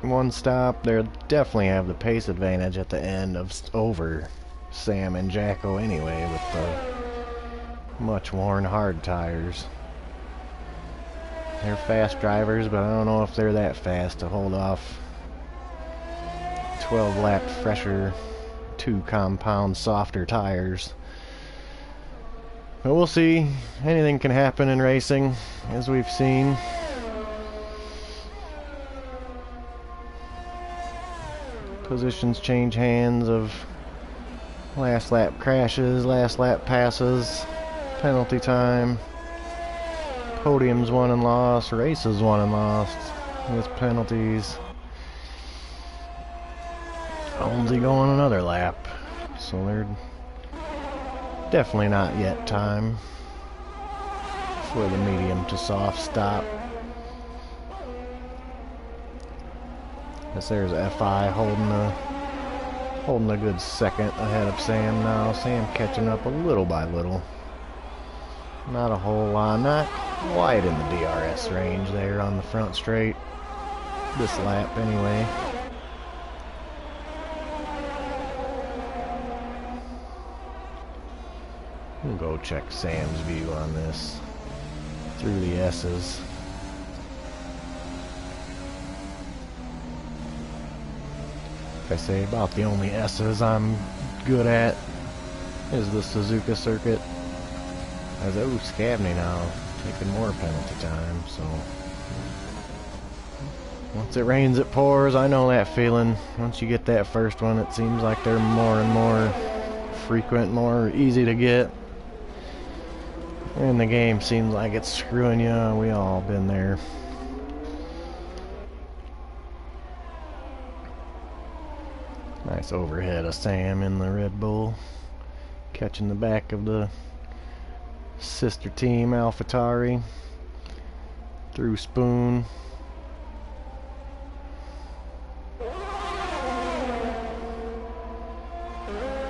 one stop. They'll definitely have the pace advantage at the end over Sam and Jacko anyway, with the much worn hard tires. They're fast drivers, but I don't know if they're that fast to hold off 12 lap fresher, 2 compound softer tires. But we'll see. Anything can happen in racing, as we've seen. Positions change hands of last lap crashes, last lap passes, penalty time. Podiums won and lost, races won and lost with penalties. Holmesy going another lap, so they're definitely not yet time for the medium to soft stop. Guess there's FI holding a good second ahead of Sam now. Sam catching up a little by little. Not a whole lot, not quite in the DRS range there on the front straight. This lap anyway. We'll go check Sam's view on this through the S's. Like I say, about the only S's I'm good at is the Suzuka circuit. As Scavney now taking more penalty time, so once it rains it pours. I know that feeling. Once you get that first one, it seems like they're more and more frequent, more easy to get, and the game seems like it's screwing you. We all been there. Nice overhead of Sam in the Red Bull, catching the back of the sister team AlphaTauri through Spoon.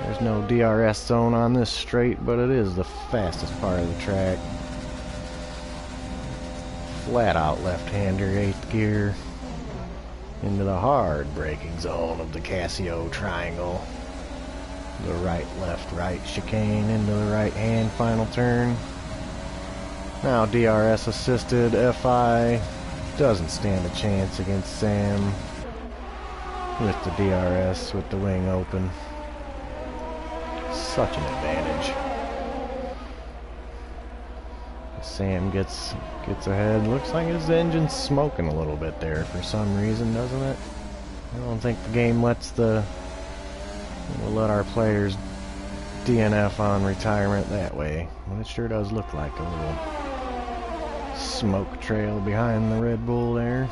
There's no DRS zone on this straight, but it is the fastest part of the track. Flat out left-hander, 8th gear into the hard braking zone of the Casio triangle. The right, left, right chicane into the right hand final turn. Now DRS assisted. FI doesn't stand a chance against Sam with the DRS with the wing open. Such an advantage. Sam gets ahead. Looks like his engine's smoking a little bit there for some reason, doesn't it? I don't think the game we'll let our players DNF on retirement that way. Well, it sure does look like a little smoke trail behind the Red Bull there.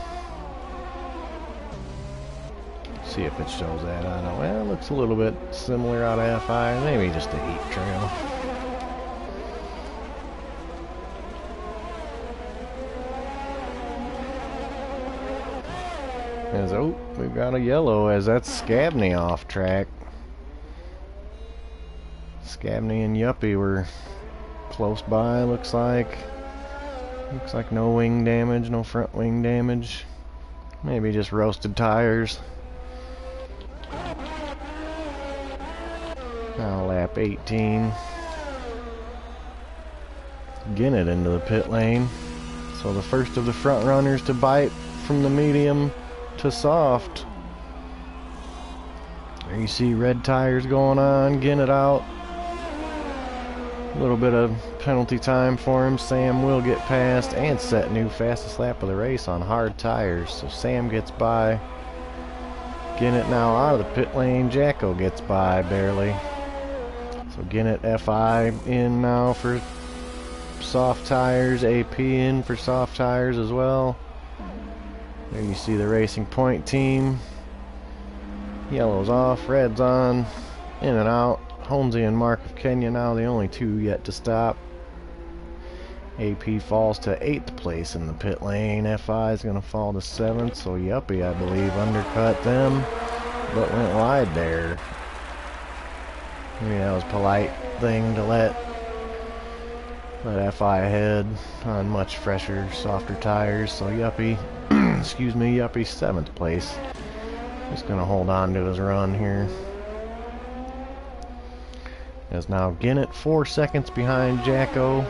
See if it shows that. I don't know. Well, it looks a little bit similar out of FI. Maybe just a heat trail. As, oh, we've got a yellow as that's Scabney off track. Scabney and Yuppie were close by, looks like. Looks like no wing damage, no front wing damage. Maybe just roasted tires. Now lap 18. Ginnett into the pit lane. So the first of the front runners to bite from the medium to soft. There you see red tires going on, Ginnett out. A little bit of penalty time for him. Sam will get past and set new fastest lap of the race on hard tires. So Sam gets by. Ginnett now out of the pit lane. Jacko gets by barely. So Ginnett FI in now for soft tires. AP in for soft tires as well. There you see the Racing Point team. Yellow's off, red's on, in and out. Holmesy and Mark of Kenya now the only two yet to stop. AP falls to 8th place in the pit lane. FI is going to fall to 7th, so Yuppie, I believe, undercut them, but went wide there. Maybe that was a polite thing to let FI ahead on much fresher, softer tires. So Yuppie, excuse me, Yuppie 7th place. Just going to hold on to his run here. As now Ginnett 4 seconds behind Jacko.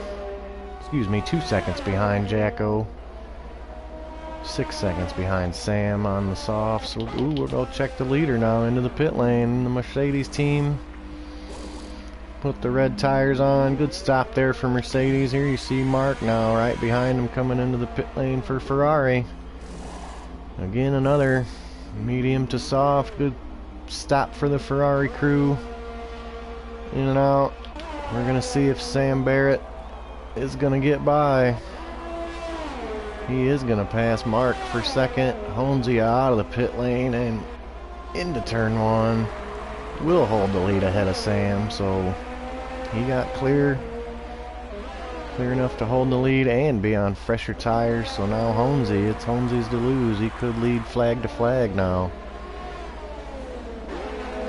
Excuse me, 2 seconds behind Jacko. 6 seconds behind Sam on the softs. Ooh, we'll go check the leader now into the pit lane. The Mercedes team put the red tires on. Good stop there for Mercedes. Here you see Mark now right behind him coming into the pit lane for Ferrari. Again, another medium to soft. Good stop for the Ferrari crew. In and out. We're going to see if Sam Barrett is going to get by. He is going to pass Mark for second. Holmesy out of the pit lane and into turn 1. Will hold the lead ahead of Sam, so he got clear enough to hold the lead and be on fresher tires. So now Holmesy, it's Holmesy's to lose. He could lead flag to flag now.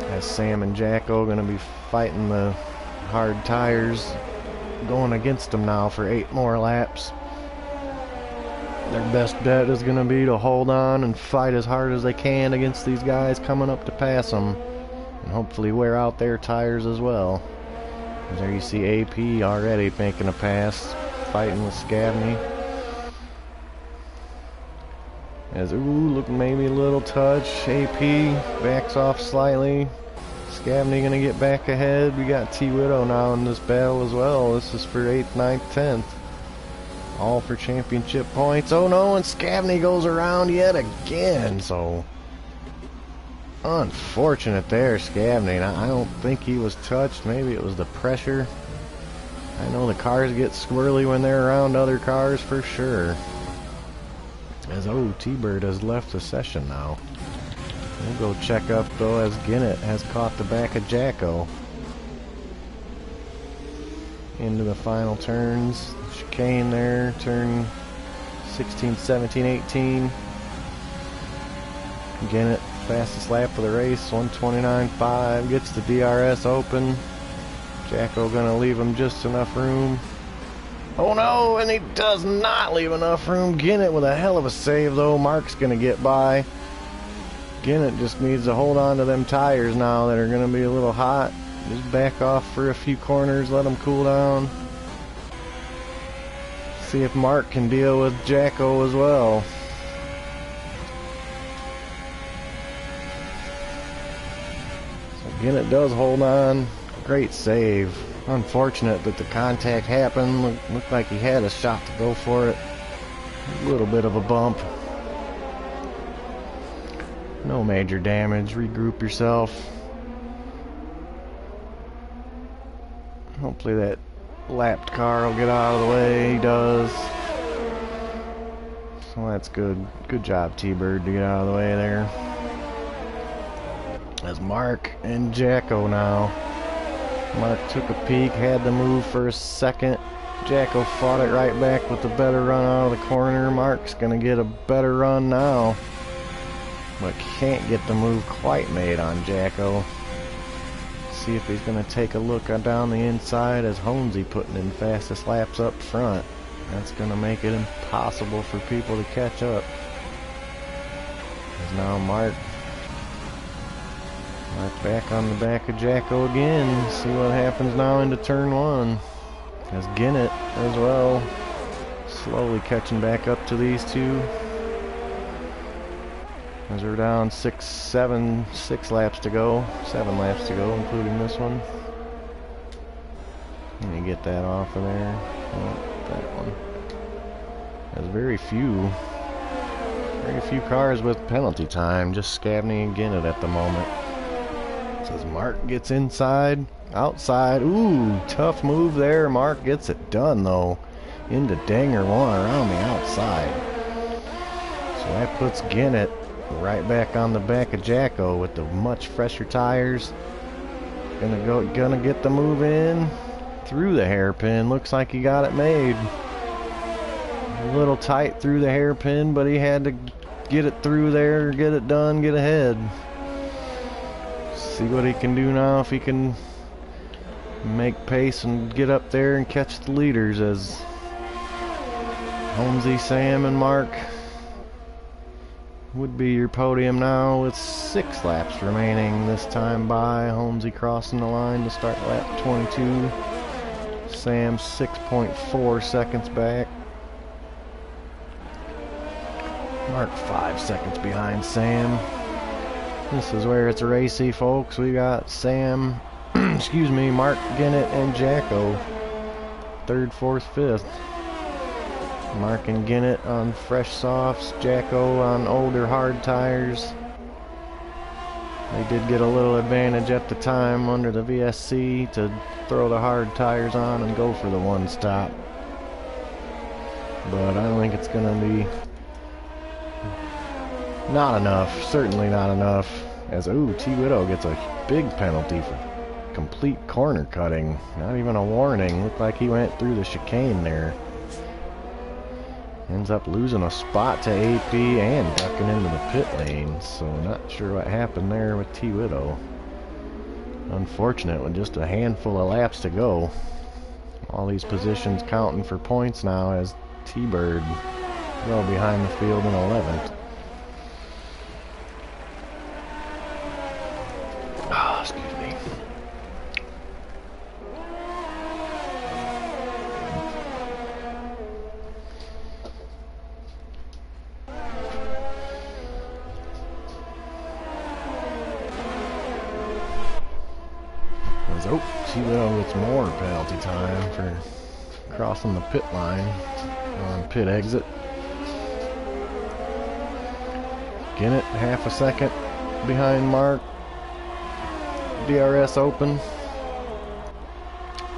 As Sam and Jacko going to be fighting the hard tires, going against them now for 8 more laps. Their best bet is going to be to hold on and fight as hard as they can against these guys coming up to pass them, and hopefully wear out their tires as well. And there you see AP already making a pass, fighting with Scabney. As, ooh, look, maybe a little touch. AP backs off slightly. Scabney gonna get back ahead. We got T-Widow now in this battle as well. This is for 8th, 9th, 10th. All for championship points. Oh no, and Scabney goes around yet again. So, unfortunate there, Scabney. I don't think he was touched. Maybe it was the pressure. I know the cars get squirrely when they're around other cars for sure. As, oh, T-Bird has left the session now. We'll go check up though as Ginnett has caught the back of Jacko. Into the final turns. Chicane there, turn 16, 17, 18. Ginnett, fastest lap of the race, 129.5. Gets the DRS open. Jacko gonna leave him just enough room. Oh no, and he does not leave enough room. Ginnett with a hell of a save though. Mark's gonna get by. Ginnett just needs to hold on to them tires now that are going to be a little hot. Just back off for a few corners, let them cool down. See if Mark can deal with Jacko as well. So Ginnett does hold on. Great save. Unfortunate that the contact happened. Looked like he had a shot to go for it. A little bit of a bump. No major damage. Regroup yourself. Hopefully that lapped car will get out of the way. He does. So that's good. Good job, T-Bird, to get out of the way there. As Mark and Jacko now. Mark took a peek, had to move for a second. Jacko fought it right back with a better run out of the corner. Mark's gonna get a better run now, but can't get the move quite made on Jacko. See if he's gonna take a look down the inside as Holmesy putting in fastest laps up front. That's gonna make it impossible for people to catch up. As now Mark back on the back of Jacko again. See what happens now into turn one. As Ginnett as well, slowly catching back up to these two. As we're down 6 laps to go, 7 laps to go, including this one. Let me get that off of there. Oh, that one. There's very few cars with penalty time. Just Scavney and Ginnett at the moment. As Mark gets inside, outside. Ooh, tough move there. Mark gets it done though. Into Danger one around the outside. So that puts Ginnett right back on the back of Jacko with the much fresher tires. Gonna get the move in through the hairpin. Looks like he got it made. A little tight through the hairpin, but he had to get it through there, get it done, get ahead. See what he can do now, if he can make pace and get up there and catch the leaders, as Holmesy, Sam, and Mark would be your podium now with 6 laps remaining this time by. Holmesy crossing the line to start lap 22. Sam 6.4 seconds back. Mark 5 seconds behind Sam. This is where it's racy, folks. We got Sam, excuse me, Mark, Ginnett, and Jacko. 3rd, 4th, 5th. Mark and Ginnett on fresh softs, Jacko on older hard tires. They did get a little advantage at the time under the VSC to throw the hard tires on and go for the one stop. But I don't think it's going to be not enough, certainly not enough. As, ooh, T. Widow gets a big penalty for complete corner cutting. Not even a warning. Looked like he went through the chicane there. Ends up losing a spot to AP and ducking into the pit lane. So not sure what happened there with T. Widow. Unfortunate with just a handful of laps to go. All these positions counting for points now, as T-Bird well behind the field in 11th. Excuse me. Oh, T-Widow gets more penalty time for crossing the pit line on pit exit. Ginnett half a second behind Mark. DRS open.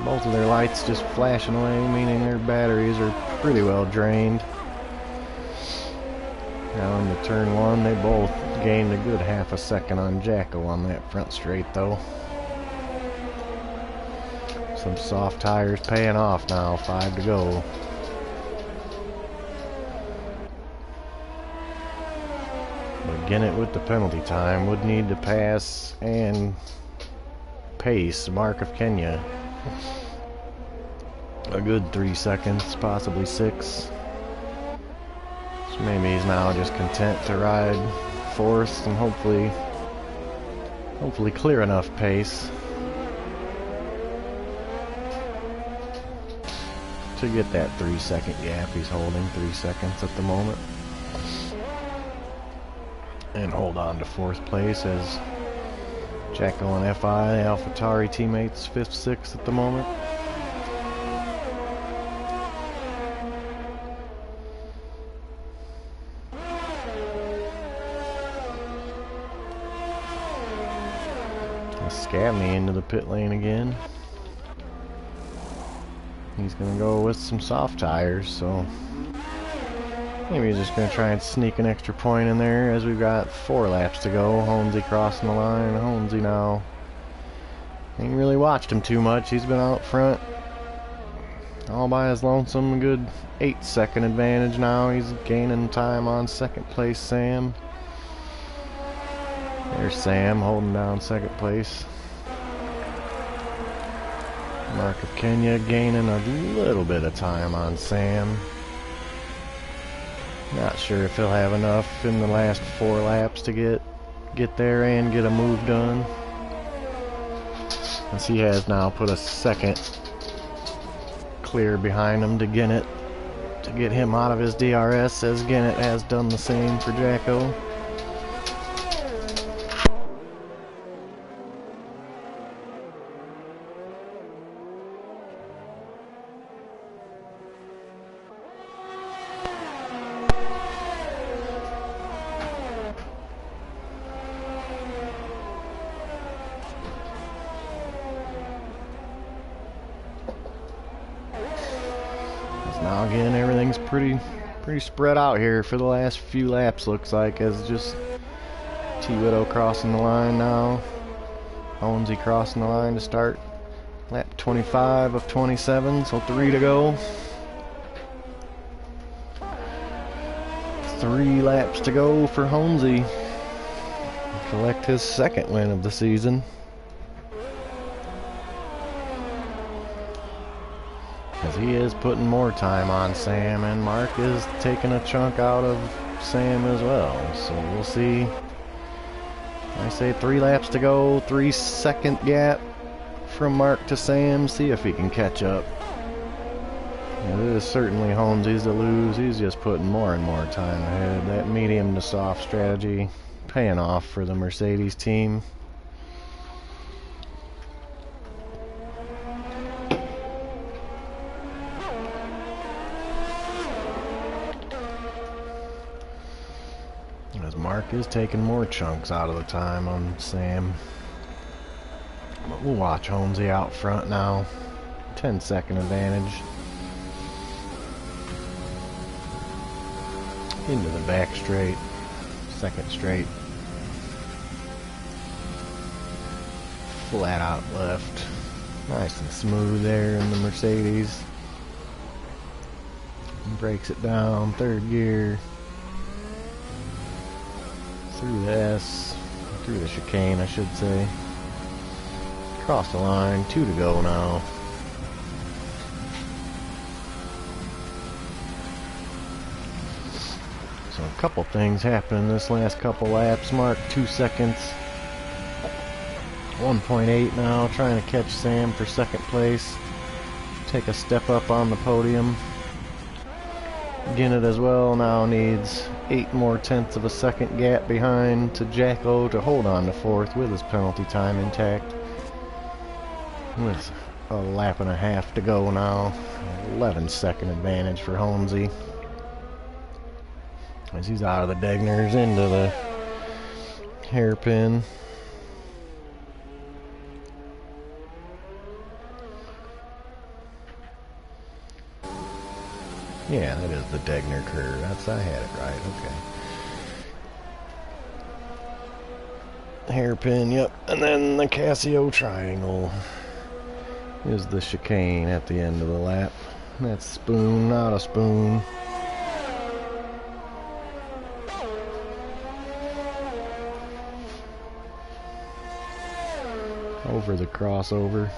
Both of their lights just flashing away, meaning their batteries are pretty well drained. Now into turn one, they both gained a good half a second on Jacko on that front straight though. Some soft tires paying off now, 5 to go. But Ginnett with the penalty time would need to pass and pace Mark of Kenya a good 3 seconds, possibly 6. So maybe he's now just content to ride 4th and hopefully clear enough pace to get that 3-second gap. He's holding 3 seconds at the moment, and hold on to 4th place as Jacko and FI, AlphaTauri teammates, 5th, 6th at the moment. Scavney into the pit lane again. He's going to go with some soft tires, so Maybe he's just going to try and sneak an extra point in there as we've got 4 laps to go. Holmesy crossing the line. Holmesy now. Ain't really watched him too much. He's been out front all by his lonesome. A good 8-second advantage now. He's gaining time on second place Sam. There's Sam holding down second place. Mark of Kenya gaining a little bit of time on Sam. Not sure if he'll have enough in the last 4 laps to get there and get a move done. As he has now put a second clear behind him to Gennett to get him out of his DRS, as Gennett has done the same for Jacko. Now again, everything's pretty spread out here for the last few laps, looks like, as just T-Widow crossing the line now. Holmesy crossing the line to start lap 25 of 27, so 3 to go. 3 laps to go for Holmesy. Collect his second win of the season. Because he is putting more time on Sam, and Mark is taking a chunk out of Sam as well. So we'll see. I say 3 laps to go, 3-second gap from Mark to Sam. See if he can catch up. It is certainly Holmesy's to lose. He's just putting more and more time ahead. That medium to soft strategy paying off for the Mercedes team. As Mark is taking more chunks out of the time on Sam. But we'll watch Holmesy out front now. 10-second advantage. Into the back straight. Second straight. Flat out left. Nice and smooth there in the Mercedes. Breaks it down. Third gear. Through the S, through the chicane I should say. Cross the line, 2 to go now. So a couple things happened this last couple laps. Mark 2 seconds. 1.8 now, trying to catch Sam for second place. Take a step up on the podium. Gennett as well now needs 8 more tenths of a second gap behind to Jacko to hold on to 4th with his penalty time intact. With a lap and a half to go now. 11-second advantage for Holmesy. As he's out of the Degners into the hairpin. Yeah, that is the Degner curve. I had it right. Okay. Hairpin, yep. And then the Casio triangle is the chicane at the end of the lap. That's spoon, not a spoon. Over the crossover.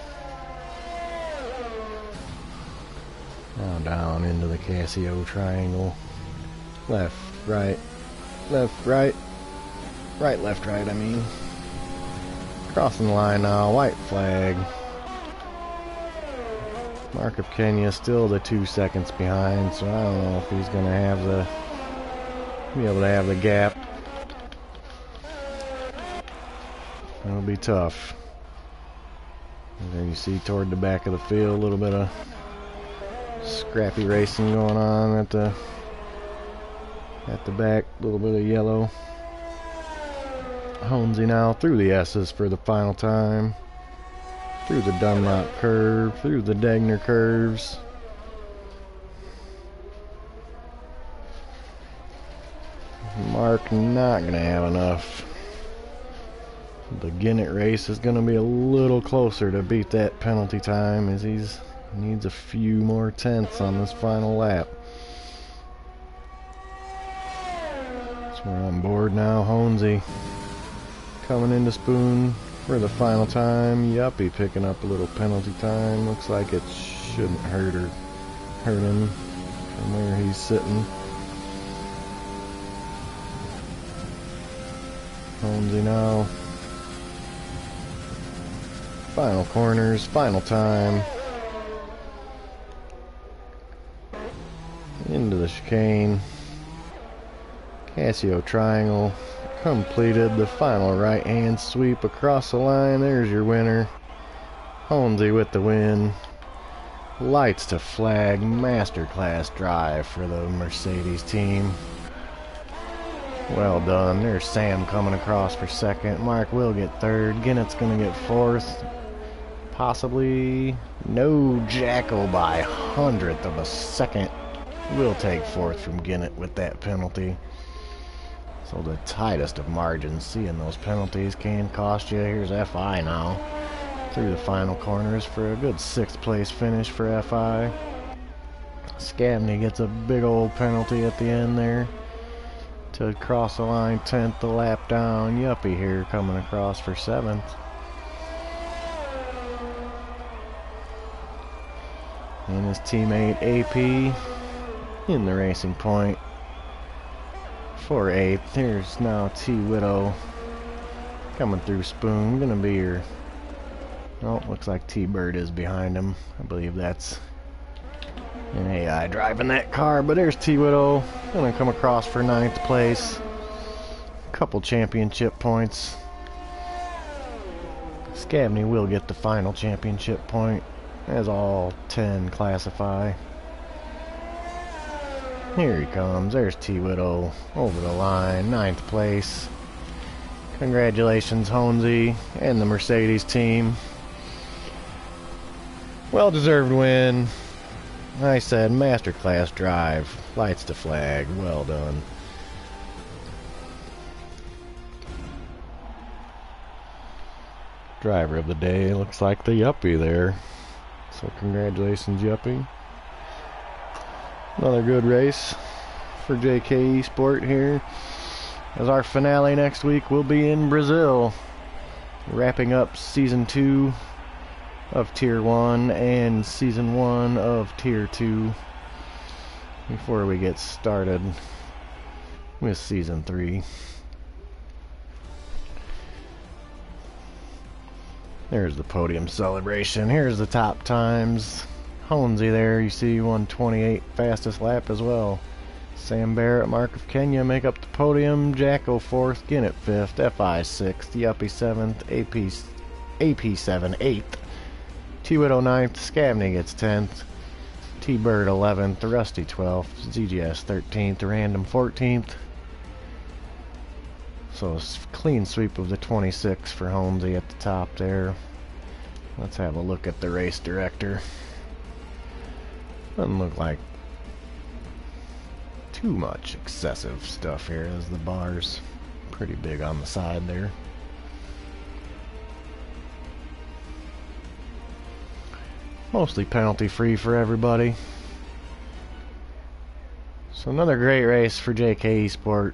Now down into the Casio triangle. Left, right, left, right. Right, left, right, I mean. Crossing the line now, white flag. Mark of Kenya still the 2 seconds behind, so I don't know if he's gonna have be able to have the gap. It'll be tough. And there you see toward the back of the field, a little bit of scrappy racing going on at the back, a little bit of yellow. Holmesy now through the S's for the final time. Through the Dunlop curve, through the Degner curves. Mark not going to have enough. The Ginnett race is going to be a little closer to beat that penalty time as he needs a few more tenths on this final lap. So we're on board now. Honesy coming into Spoon for the final time. Yuppie picking up a little penalty time. Looks like it shouldn't hurt him from where he's sitting. Honesy now. Final corners, final time. Into the chicane. Casio triangle completed. The final right hand sweep across the line. There's your winner. Honesy with the win. Lights to flag. Masterclass drive for the Mercedes team. Well done. There's Sam coming across for second. Mark will get third. Ginnett's going to get fourth. Possibly no Jacko by 100th of a second. Will take fourth from Ginnett with that penalty. So the tightest of margins. Seeing those penalties can cost you. Here's FI now through the final corners for a good 6th place finish for FI. Scavney gets a big old penalty at the end there to cross the line 10th the lap down. Yuppie here coming across for 7th. And his teammate AP in the Racing Point for 8th. Here's now T Widow coming through Spoon. Gonna be your... Oh, looks like T-Bird is behind him. I believe that's an AI driving that car. But there's T Widow. Gonna come across for 9th place. Couple championship points. Scavney will get the final championship point, as all 10 classify. Here he comes. There's T Widow over the line, 9th place. Congratulations, Honesy and the Mercedes team. Well-deserved win. I said masterclass drive. Lights to flag. Well done. Driver of the day looks like the Yuppie there. So congratulations, Yuppie. Another good race for JKeSport here. As our finale next week will be in Brazil. Wrapping up Season 2 of Tier 1 and Season 1 of Tier 2 before we get started with Season 3. There's the podium celebration. Here's the top times. Honesy there, you see 128 fastest lap as well. Sam Barrett, Mark of Kenya make up the podium. Jacko 4th, Ginnett 5th, FI 6th, Yuppie 7th, AP 7 8th, T-Widow 9th, Scavney gets 10th, T-Bird 11th, the Rusty 12th, ZGS 13th, Random 14th. So a clean sweep of the 26 for Honesy at the top there. Let's have a look at the race director. Doesn't look like too much excessive stuff here, as the bar's pretty big on the side there. Mostly penalty free for everybody. So another great race for JKeSport.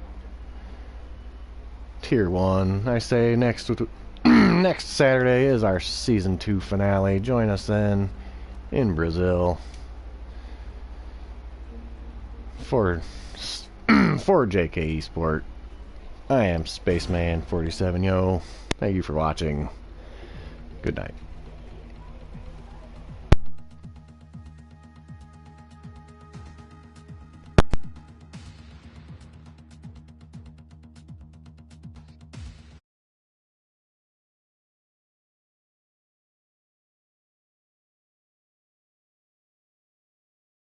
Tier 1. I say next next Saturday is our Season 2 finale. Join us then in Brazil for JKeSport. I am Spaceman 47 Yo. Thank you for watching. Good night.